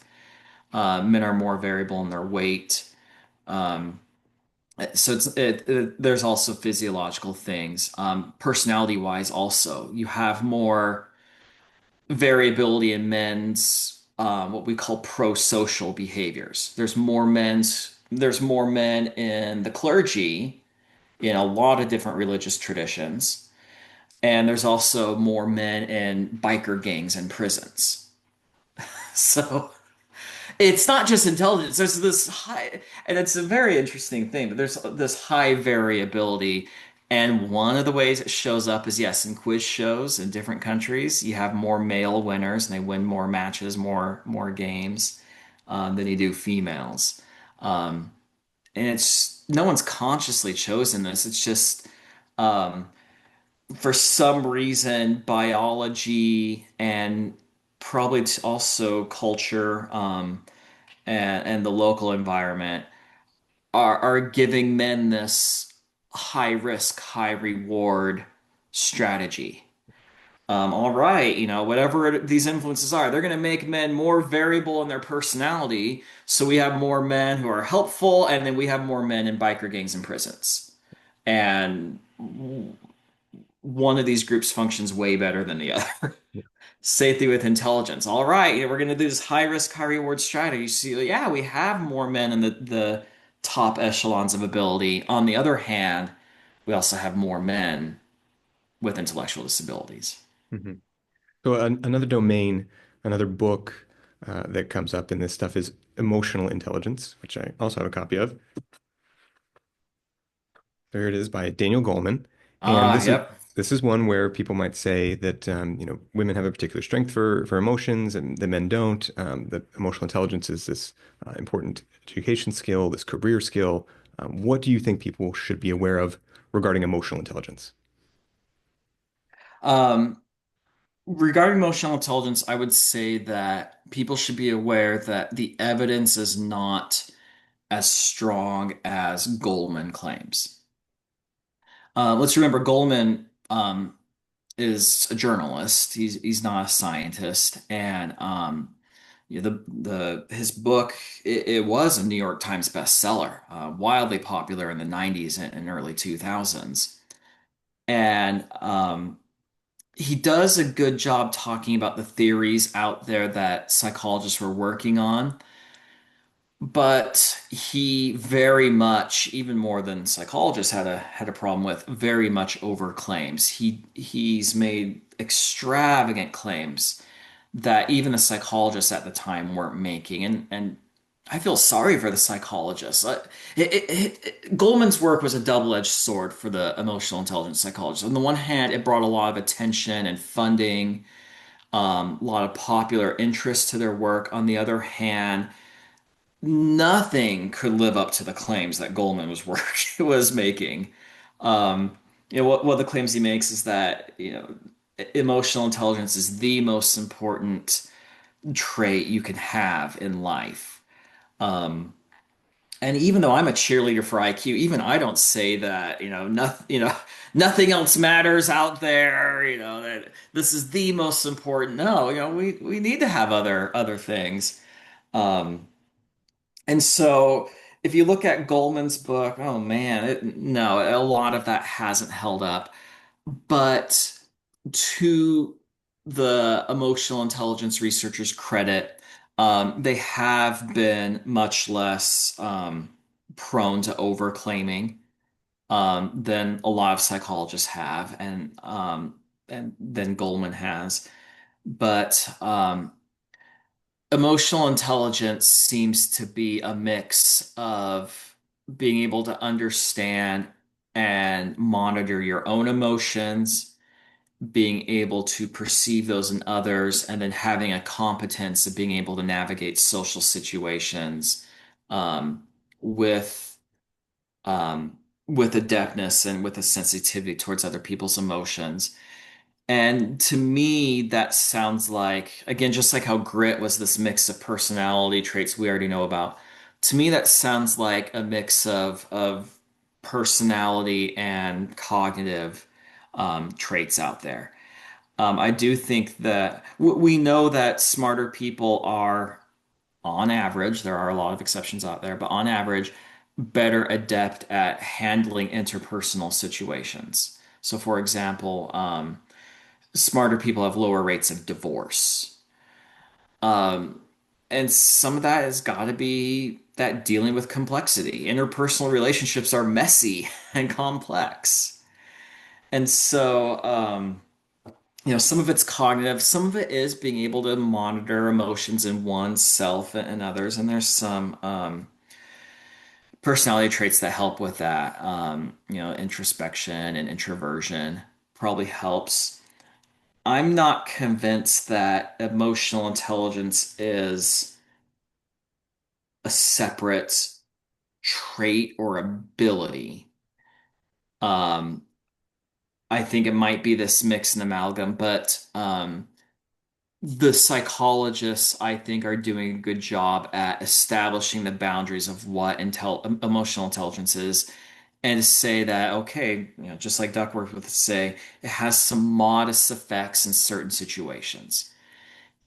A: Men are more variable in their weight. Um, so there's also physiological things. Personality wise, also, you have more variability in men's what we call pro-social behaviors. There's more men in the clergy in a lot of different religious traditions. And there's also more men in biker gangs and prisons. So it's not just intelligence. There's this high, and it's a very interesting thing, but there's this high variability. And one of the ways it shows up is, yes, in quiz shows in different countries, you have more male winners and they win more matches, more games than you do females. Um, and it's no one's consciously chosen this. It's just um, for some reason, biology and probably also culture. And the local environment are giving men this high risk, high reward strategy. All right, whatever these influences are, they're going to make men more variable in their personality. So we have more men who are helpful, and then we have more men in biker gangs and prisons. And one of these groups functions way better than the other. safety with intelligence. All right, we're going to do this high risk, high reward strategy. So, yeah, we have more men in the top echelons of ability. On the other hand, we also have more men with intellectual disabilities.
B: Mhm. So another domain, another book that comes up in this stuff is emotional intelligence, which I also have a copy of. There it is by Daniel Goleman. And
A: Ah, yep.
B: this is one where people might say that women have a particular strength for emotions and the men don't. That emotional intelligence is this important education skill, this career skill. What do you think people should be aware of regarding emotional intelligence?
A: Um, Regarding emotional intelligence, I would say that people should be aware that the evidence is not as strong as Goldman claims. Let's remember Goldman is a journalist. He's not a scientist, and the his book it was a New York Times bestseller, wildly popular in the 90s and early 2000s, and he does a good job talking about the theories out there that psychologists were working on. But he very much, even more than psychologists had a problem with, very much overclaims. He's made extravagant claims that even the psychologists at the time weren't making, and I feel sorry for the psychologists. Goldman's work was a double-edged sword for the emotional intelligence psychologists. On the one hand, it brought a lot of attention and funding, a lot of popular interest to their work. On the other hand, nothing could live up to the claims that Goleman was making. Um, what the claims he makes is that emotional intelligence is the most important trait you can have in life. Um, and even though I'm a cheerleader for IQ, even I don't say that nothing else matters out there. That this is the most important. No, we need to have other things. Um, And so if you look at Goldman's book, oh man, no, a lot of that hasn't held up. But to the emotional intelligence researchers' credit, they have been much less prone to overclaiming than a lot of psychologists have, and than Goldman has. But emotional intelligence seems to be a mix of being able to understand and monitor your own emotions, being able to perceive those in others, and then having a competence of being able to navigate social situations um, with with adeptness and with a sensitivity towards other people's emotions. And to me, that sounds like, again, just like how grit was this mix of personality traits we already know about. To me, that sounds like a mix of personality and cognitive traits out there. I do think that we know that smarter people are, on average, there are a lot of exceptions out there, but on average, better adept at handling interpersonal situations. So, for example, smarter people have lower rates of divorce. Um, and some of that has got to be that dealing with complexity. Interpersonal relationships are messy and complex. And so, some of it's cognitive, some of it is being able to monitor emotions in oneself and others. And there's some personality traits that help with that. Introspection and introversion probably helps. I'm not convinced that emotional intelligence is a separate trait or ability. Um, I think it might be this mix and amalgam, but the psychologists, I think, are doing a good job at establishing the boundaries of what emotional intelligence is, and to say that, okay, just like Duckworth would say, it has some modest effects in certain situations.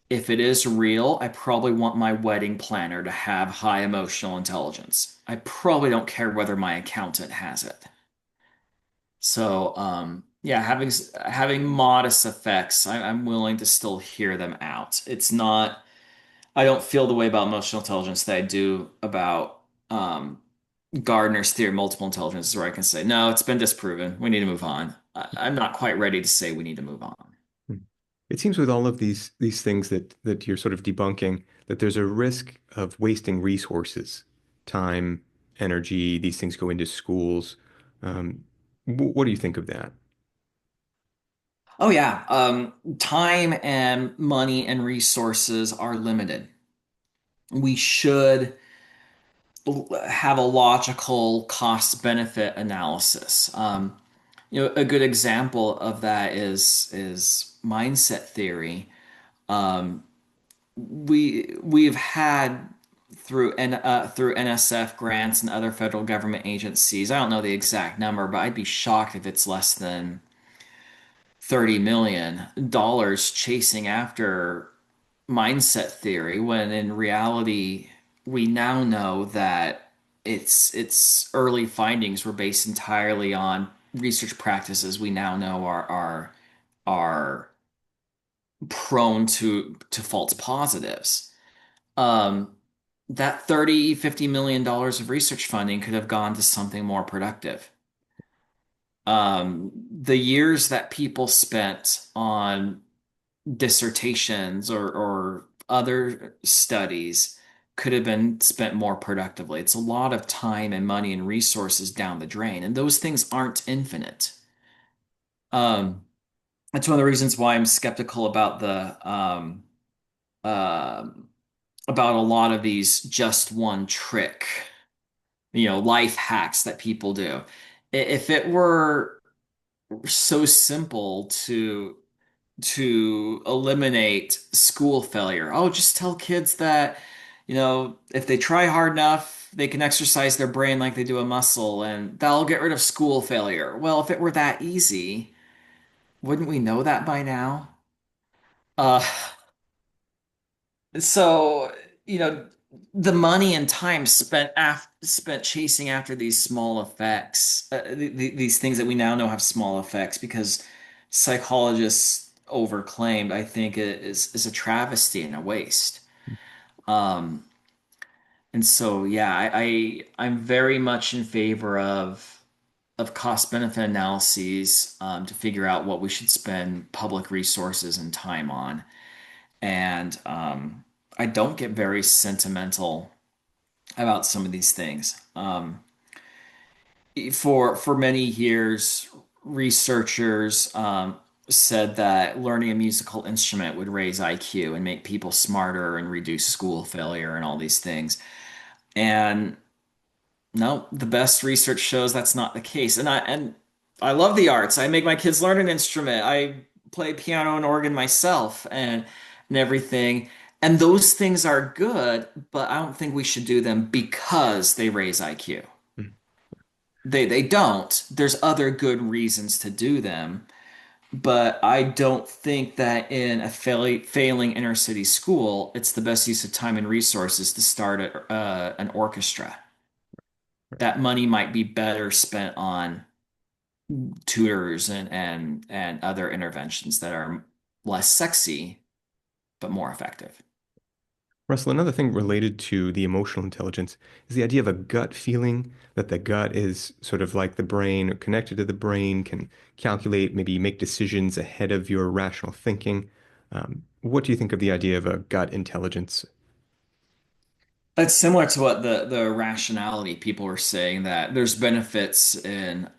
A: If it is real, I probably want my wedding planner to have high emotional intelligence. I probably don't care whether my accountant has it. So, Yeah, having modest effects, I'm willing to still hear them out. It's not, I don't feel the way about emotional intelligence that I do about Gardner's theory of multiple intelligence, where I can say, no, it's been disproven. We need to move on. I'm not quite ready to say we need to move on.
B: Hmm. It seems with all of these things that you're sort of debunking that there's a risk of wasting resources, time, energy. These things go into schools. What do you think of that?
A: Oh yeah, time and money and resources are limited. We should have a logical cost benefit analysis. A good example of that is mindset theory. Um, we've had through NSF grants and other federal government agencies. I don't know the exact number, but I'd be shocked if it's less than $30 million chasing after mindset theory, when in reality we now know that its early findings were based entirely on research practices we now know are prone to false positives. Um, that 30-50 million dollars of research funding could have gone to something more productive. The years that people spent on dissertations or other studies could have been spent more productively. It's a lot of time and money and resources down the drain, and those things aren't infinite. Um, that's one of the reasons why I'm skeptical about um about a lot of these just one trick, life hacks that people do. If it were so simple to eliminate school failure. Oh, just tell kids that, if they try hard enough, they can exercise their brain like they do a muscle and that'll get rid of school failure. Well, if it were that easy, wouldn't we know that by now? Uh, so, you know, the money and time spent chasing after these small effects, these things that we now know have small effects because psychologists overclaimed, I think is a travesty and a waste. Um, and so, yeah, I'm very much in favor of cost benefit analyses to figure out what we should spend public resources and time on. And I don't get very sentimental about some of these things. For many years, researchers said that learning a musical instrument would raise IQ and make people smarter and reduce school failure and all these things. And no, the best research shows that's not the case. And I love the arts. I make my kids learn an instrument. I play piano and organ myself and everything. And those things are good, but I don't think we should do them because they raise IQ.
B: Mm.
A: They don't. There's other good reasons to do them, but I don't think that in a failing inner city school, it's the best use of time and resources to start an orchestra.
B: Right.
A: That money might be better spent on tutors and other interventions that are less sexy but more effective.
B: Russell, another thing related to the emotional intelligence is the idea of a gut feeling that the gut is sort of like the brain or connected to the brain, can calculate, maybe make decisions ahead of your rational thinking. What do you think of the idea of a gut intelligence?
A: That's similar to what the rationality people were saying, that there's benefits in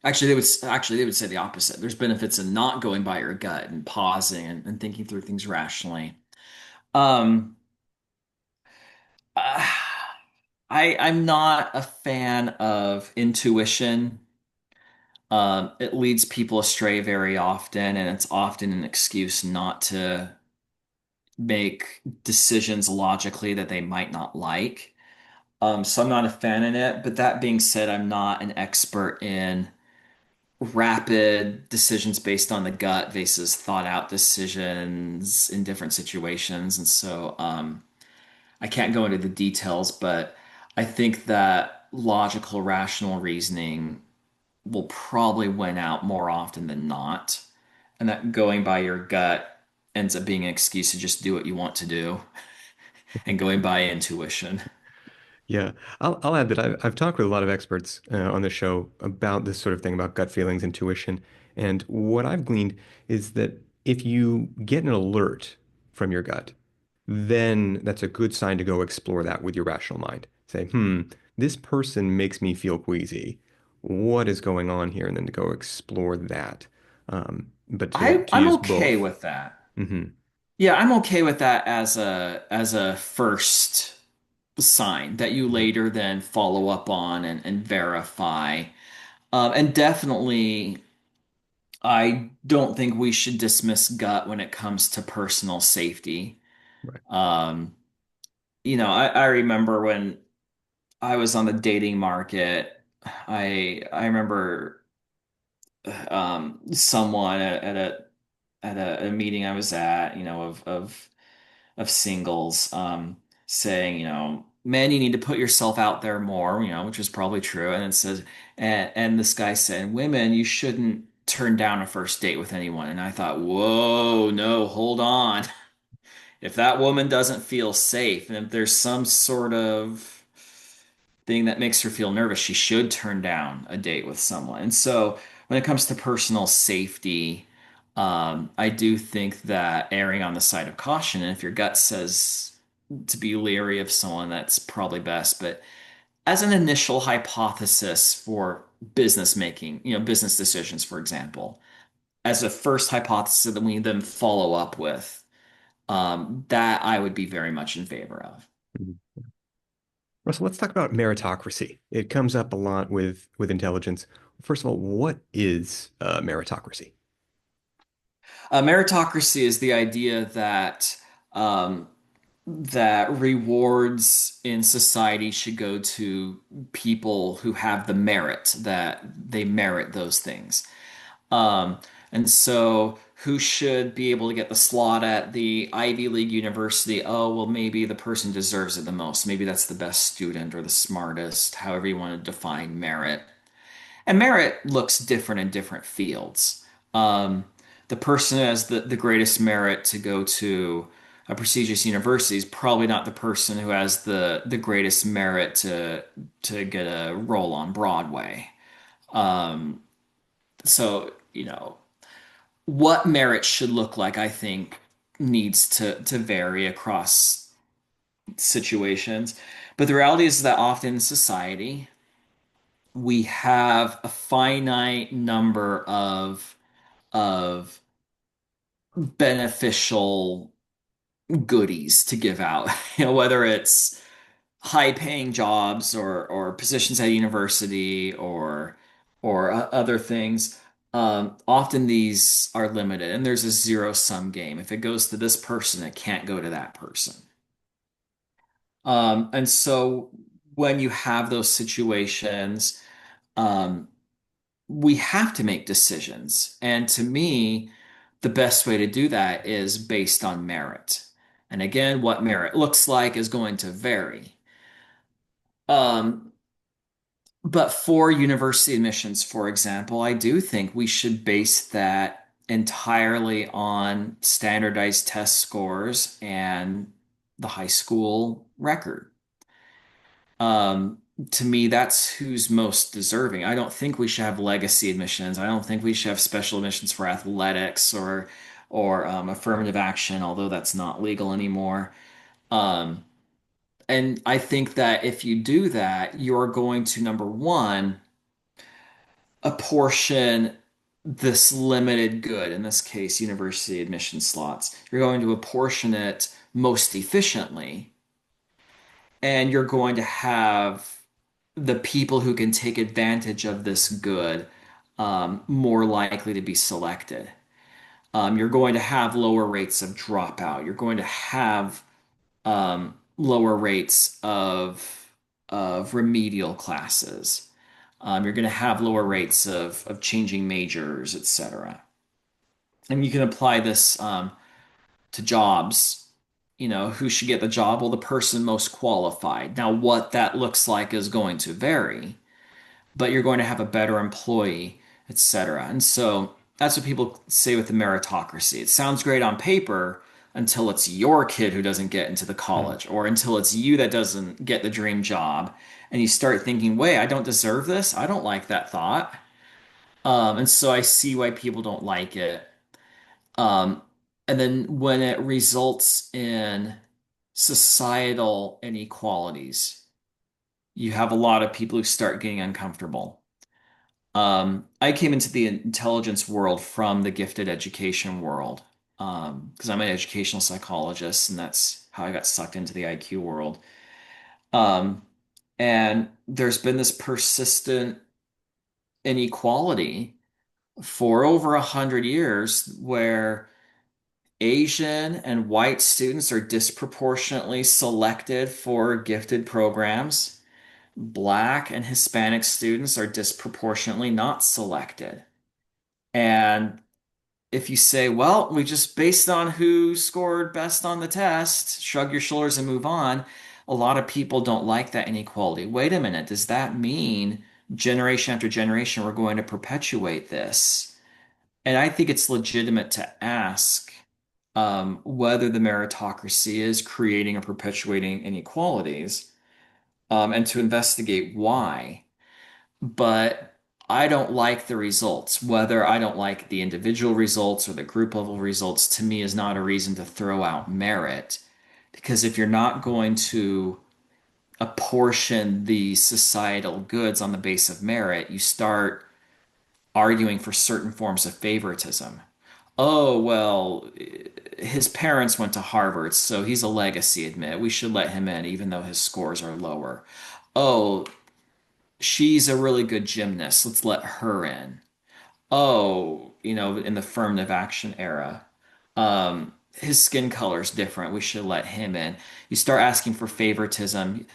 A: actually they would say the opposite. There's benefits in not going by your gut and pausing and thinking through things rationally. Um uh, I'm not a fan of intuition. It leads people astray very often, and it's often an excuse not to make decisions logically that they might not like. So I'm not a fan in it. But that being said, I'm not an expert in rapid decisions based on the gut versus thought out decisions in different situations. And so I can't go into the details, but I think that logical, rational reasoning will probably win out more often than not. And that going by your gut ends up being an excuse to just do what you want to do and going by intuition.
B: Yeah, I'll add that I've talked with a lot of experts on the show about this sort of thing about gut feelings, intuition, and what I've gleaned is that if you get an alert from your gut, then that's a good sign to go explore that with your rational mind. Say, this person makes me feel queasy. What is going on here? And then to go explore that. But to
A: I'm
B: use
A: okay
B: both.
A: with that.
B: Hmm.
A: Yeah, I'm okay with that as a first sign that you
B: Hmm.
A: later then follow up on and verify. And definitely, I don't think we should dismiss gut when it comes to personal safety.
B: Right.
A: Um, I remember when I was on the dating market, I remember someone at a meeting I was at, of singles, saying, man, you need to put yourself out there more, which is probably true. And it says, and this guy said, women, you shouldn't turn down a first date with anyone. And I thought, whoa, no, hold on. If that woman doesn't feel safe, and if there's some sort of thing that makes her feel nervous, she should turn down a date with someone. And so when it comes to personal safety, I do think that erring on the side of caution, and if your gut says to be leery of someone, that's probably best. But as an initial hypothesis for business making, business decisions, for example, as a first hypothesis that we then follow up with, that I would be very much in favor of.
B: Russell, let's talk about meritocracy. It comes up a lot with intelligence. First of all, what is meritocracy?
A: Meritocracy is the idea um, that rewards in society should go to people who have the merit that they merit those things. Um, and so, who should be able to get the slot at the Ivy League university? Oh, well, maybe the person deserves it the most. Maybe that's the best student or the smartest, however you want to define merit. And merit looks different in different fields. Um, the person who has the greatest merit to go to a prestigious university is probably not the person who has the greatest merit to get a role on Broadway. Um, so, what merit should look like, I think, needs to vary across situations. But the reality is that often in society, we have a finite number of beneficial goodies to give out. Whether it's high paying jobs or positions at university or other things. Often these are limited and there's a zero sum game. If it goes to this person, it can't go to that person. And so when you have those situations, um, we have to make decisions. And to me, the best way to do that is based on merit. And again, what merit looks like is going to vary. Um, but for university admissions, for example, I do think we should base that entirely on standardized test scores and the high school record. To me, that's who's most deserving. I don't think we should have legacy admissions. I don't think we should have special admissions for athletics or affirmative action, although that's not legal anymore. Um, and I think that if you do that, you're going to, number one, apportion this limited good, in this case, university admission slots. You're going to apportion it most efficiently, and you're going to have the people who can take advantage of this good more likely to be selected. You're going to have lower rates of dropout. You're going to have lower rates of remedial classes. You're going to have lower rates of changing majors, etc. And you can apply this to jobs. Who should get the job? Well, the person most qualified. Now, what that looks like is going to vary. but you're going to have a better employee, etc. And so that's what people say with the meritocracy. It sounds great on paper until it's your kid who doesn't get into the
B: Mm.
A: college, or until it's you that doesn't get the dream job. And you start thinking, wait, I don't deserve this. I don't like that thought. And so I see why people don't like it. Um, and then when it results in societal inequalities, you have a lot of people who start getting uncomfortable. I came into the intelligence world from the gifted education world, because I'm an educational psychologist, and that's how I got sucked into the IQ world. Um, and there's been this persistent inequality for over 100 years where Asian and white students are disproportionately selected for gifted programs. Black and Hispanic students are disproportionately not selected. And if you say, well, we just based on who scored best on the test, shrug your shoulders and move on, a lot of people don't like that inequality. Wait a minute, does that mean generation after generation we're going to perpetuate this? And I think it's legitimate to ask whether the meritocracy is creating or perpetuating inequalities, and to investigate why. But I don't like the results. Whether I don't like the individual results or the group level results, to me is not a reason to throw out merit. Because if you're not going to apportion the societal goods on the base of merit, you start arguing for certain forms of favoritism. Oh, well, his parents went to Harvard, so he's a legacy admit. We should let him in, even though his scores are lower. Oh, she's a really good gymnast. Let's let her in. Oh, in the affirmative action era, his skin color is different. We should let him in. You start asking for favoritism.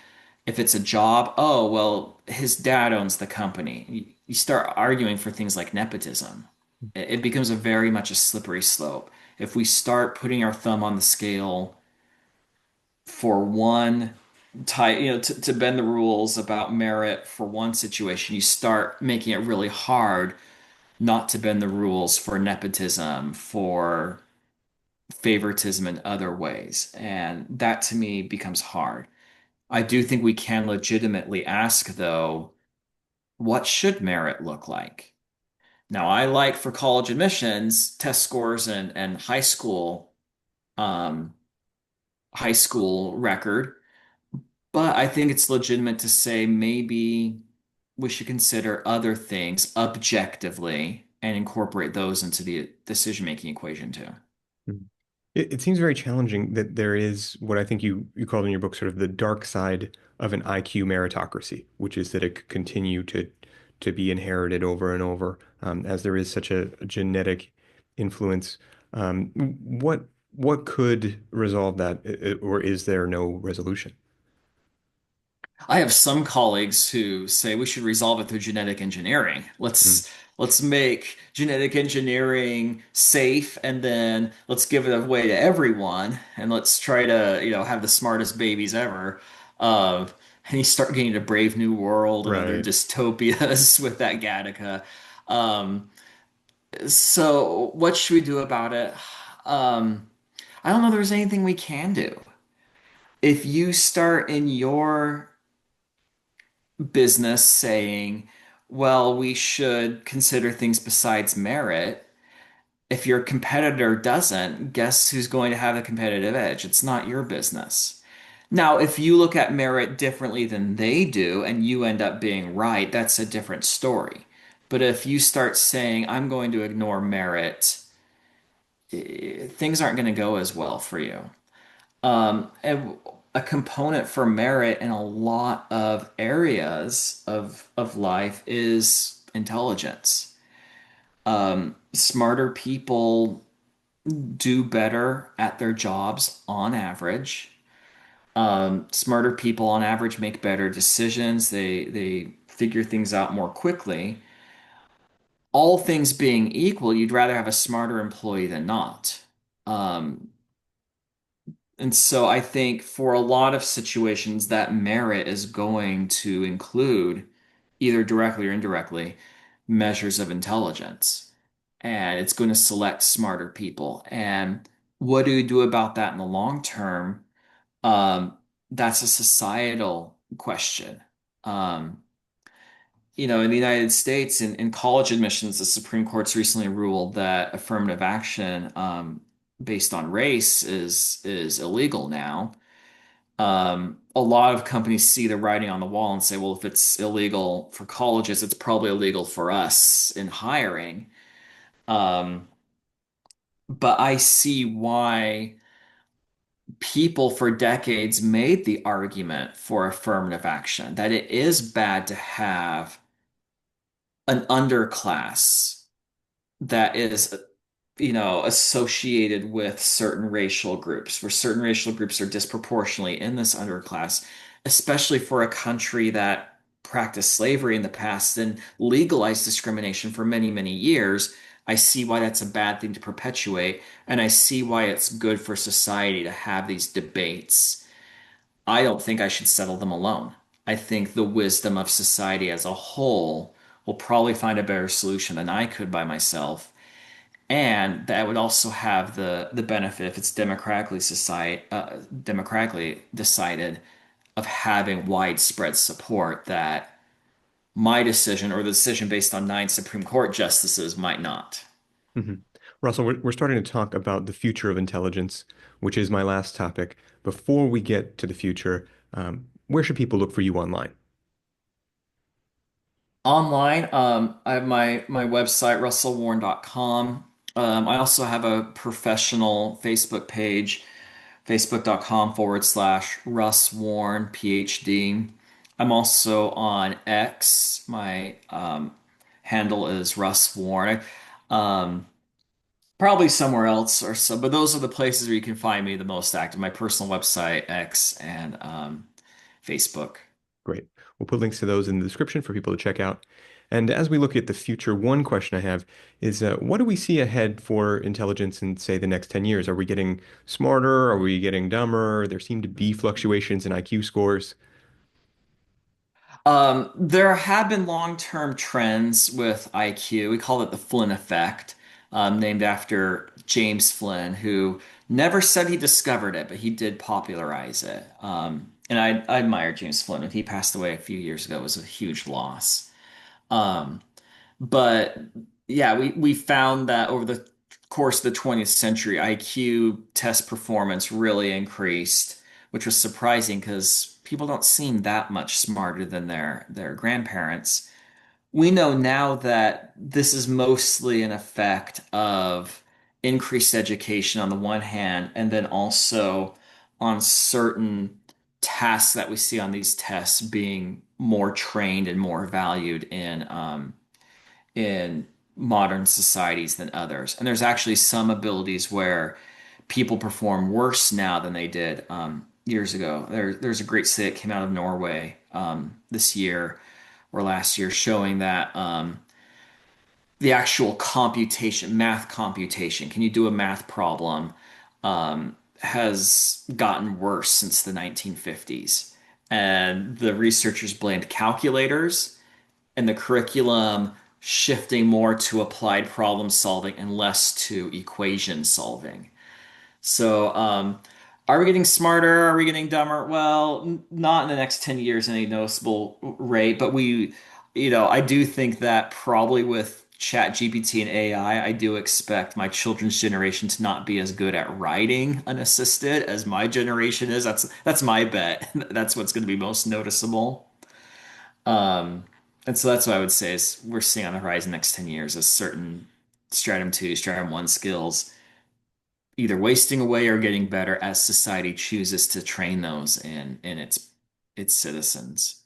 A: If it's a job, oh, well, his dad owns the company. You start arguing for things like nepotism. It becomes a very much a slippery slope. If we start putting our thumb on the scale for one type, to bend the rules about merit for one situation, you start making it really hard not to bend the rules for nepotism, for favoritism in other ways. And that to me becomes hard. I do think we can legitimately ask, though, what should merit look like? Now, I like for college admissions, test scores and um, high school record. But I think it's legitimate to say maybe we should consider other things objectively and incorporate those into the decision-making equation too.
B: Mm. It seems very challenging that there is what I think you called in your book sort of the dark side of an IQ meritocracy, which is that it could continue to be inherited over and over, as there is such a genetic influence. Um, what could resolve that, or is there no resolution?
A: I have some colleagues who say we should resolve it through genetic engineering.
B: Mm.
A: Let's make genetic engineering safe, and then let's give it away to everyone, and let's try to, have the smartest babies ever. Uh, and you start getting to Brave New World and other
B: Right.
A: dystopias with that Gattaca. Um, so what should we do about it? Um, I don't know there's anything we can do. If you start in your business saying, well, we should consider things besides merit. If your competitor doesn't, guess who's going to have a competitive edge? It's not your business. Now, if you look at merit differently than they do and you end up being right, that's a different story. But if you start saying, I'm going to ignore merit, things aren't going to go as well for you. And a component for merit in a lot of areas of life is intelligence. Smarter people do better at their jobs on average. Smarter people on average make better decisions. They figure things out more quickly. All things being equal, you'd rather have a smarter employee than not. Um, And so I think for a lot of situations, that merit is going to include either directly or indirectly, measures of intelligence. And it's going to select smarter people. And what do you do about that in the long term? Um, that's a societal question. Um, in the United States, in college admissions, the Supreme Court's recently ruled that affirmative action based on race is illegal now. A lot of companies see the writing on the wall and say, well, if it's illegal for colleges, it's probably illegal for us in hiring. Um, but I see why people for decades made the argument for affirmative action, that it is bad to have an underclass that is associated with certain racial groups, where certain racial groups are disproportionately in this underclass, especially for a country that practiced slavery in the past and legalized discrimination for many, many years. I see why that's a bad thing to perpetuate, and I see why it's good for society to have these debates. I don't think I should settle them alone. I think the wisdom of society as a whole will probably find a better solution than I could by myself. And that would also have the benefit if it's democratically decided of having widespread support that my decision or the decision based on 9 Supreme Court justices might not.
B: Hmm. Russell, we're starting to talk about the future of intelligence, which is my last topic. Before we get to the future, where should people look for you online?
A: Online, I have my website, russellwarne.com. I also have a professional Facebook page, facebook.com/Russ Warne, PhD. I'm also on X. My handle is Russ Warne. Probably somewhere else or so, but those are the places where you can find me the most active. My personal website, X, and Facebook.
B: Great. We'll put links to those in the description for people to check out. And as we look at the future, one question I have is what do we see ahead for intelligence in, say, the next 10 years? Are we getting smarter? Are we getting dumber? There seem to be fluctuations in IQ scores.
A: There have been long-term trends with IQ. We call it the Flynn effect, named after James Flynn, who never said he discovered it, but he did popularize it. And I admire James Flynn. He passed away a few years ago. It was a huge loss. Um, but yeah, we found that over the course of the 20th century, IQ test performance really increased, which was surprising because people don't seem that much smarter than their grandparents. We know now that this is mostly an effect of increased education on the one hand, and then also on certain tasks that we see on these tests being more trained and more valued in modern societies than others. And there's actually some abilities where people perform worse now than they did years ago. There's a great study that came out of Norway this year or last year showing that the actual computation, math computation, can you do a math problem, has gotten worse since the 1950s. And the researchers blamed calculators and the curriculum shifting more to applied problem solving and less to equation solving. So, are we getting smarter? Are we getting dumber? Well, not in the next 10 years in any noticeable rate, but I do think that probably with Chat GPT and AI, I do expect my children's generation to not be as good at writing unassisted as my generation is. That's my bet. That's what's going to be most noticeable. Um, and so that's what I would say is we're seeing on the horizon next 10 years is certain Stratum 2, Stratum 1 skills either wasting away or getting better as society chooses to train those in its citizens.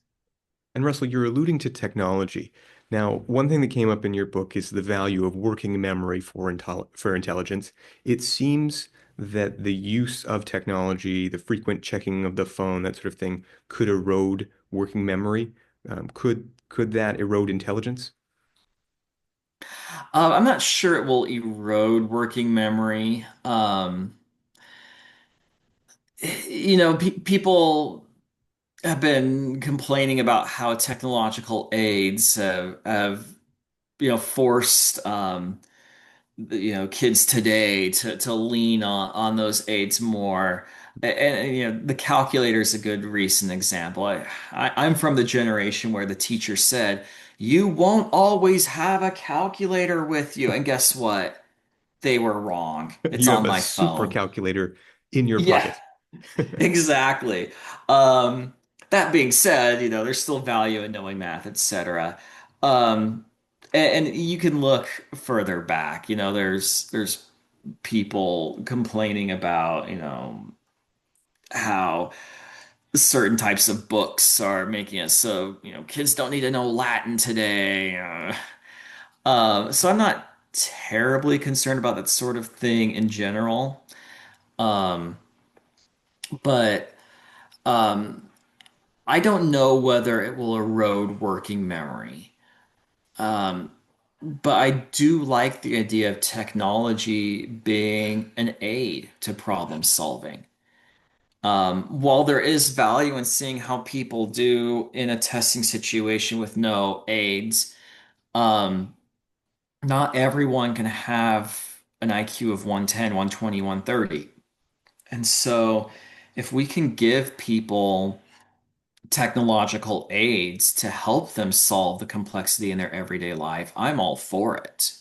B: And Russell, you're alluding to technology. Now, one thing that came up in your book is the value of working memory for intelligence. It seems that the use of technology, the frequent checking of the phone, that sort of thing, could erode working memory. Could that erode intelligence?
A: I'm not sure it will erode working memory. People. have been complaining about how technological aids have forced kids today to lean on those aids more. The calculator is a good recent example. I'm from the generation where the teacher said, "You won't always have a calculator with you," and guess what? They were wrong. It's
B: You have
A: on
B: a
A: my
B: super
A: phone.
B: calculator in your
A: Yeah,
B: pocket.
A: exactly. Um, that being said, there's still value in knowing math, etc. Um, and you can look further back. There's people complaining about, how certain types of books are making it so, kids don't need to know Latin today. So I'm not terribly concerned about that sort of thing in general. Um, but um, I don't know whether it will erode working memory. Um, but I do like the idea of technology being an aid to problem solving. While there is value in seeing how people do in a testing situation with no aids, um, not everyone can have an IQ of 110, 120, 130. And so if we can give people technological aids to help them solve the complexity in their everyday life, I'm all for it.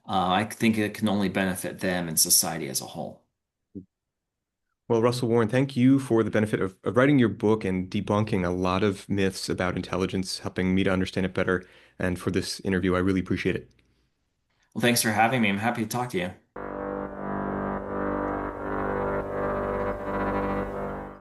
A: I think it can only benefit them and society as a whole.
B: Well, Russell Warren, thank you for the benefit of writing your book and debunking a lot of myths about intelligence, helping me to understand it better. And for this interview, I really appreciate it.
A: Well, thanks for having me. I'm happy to talk to you.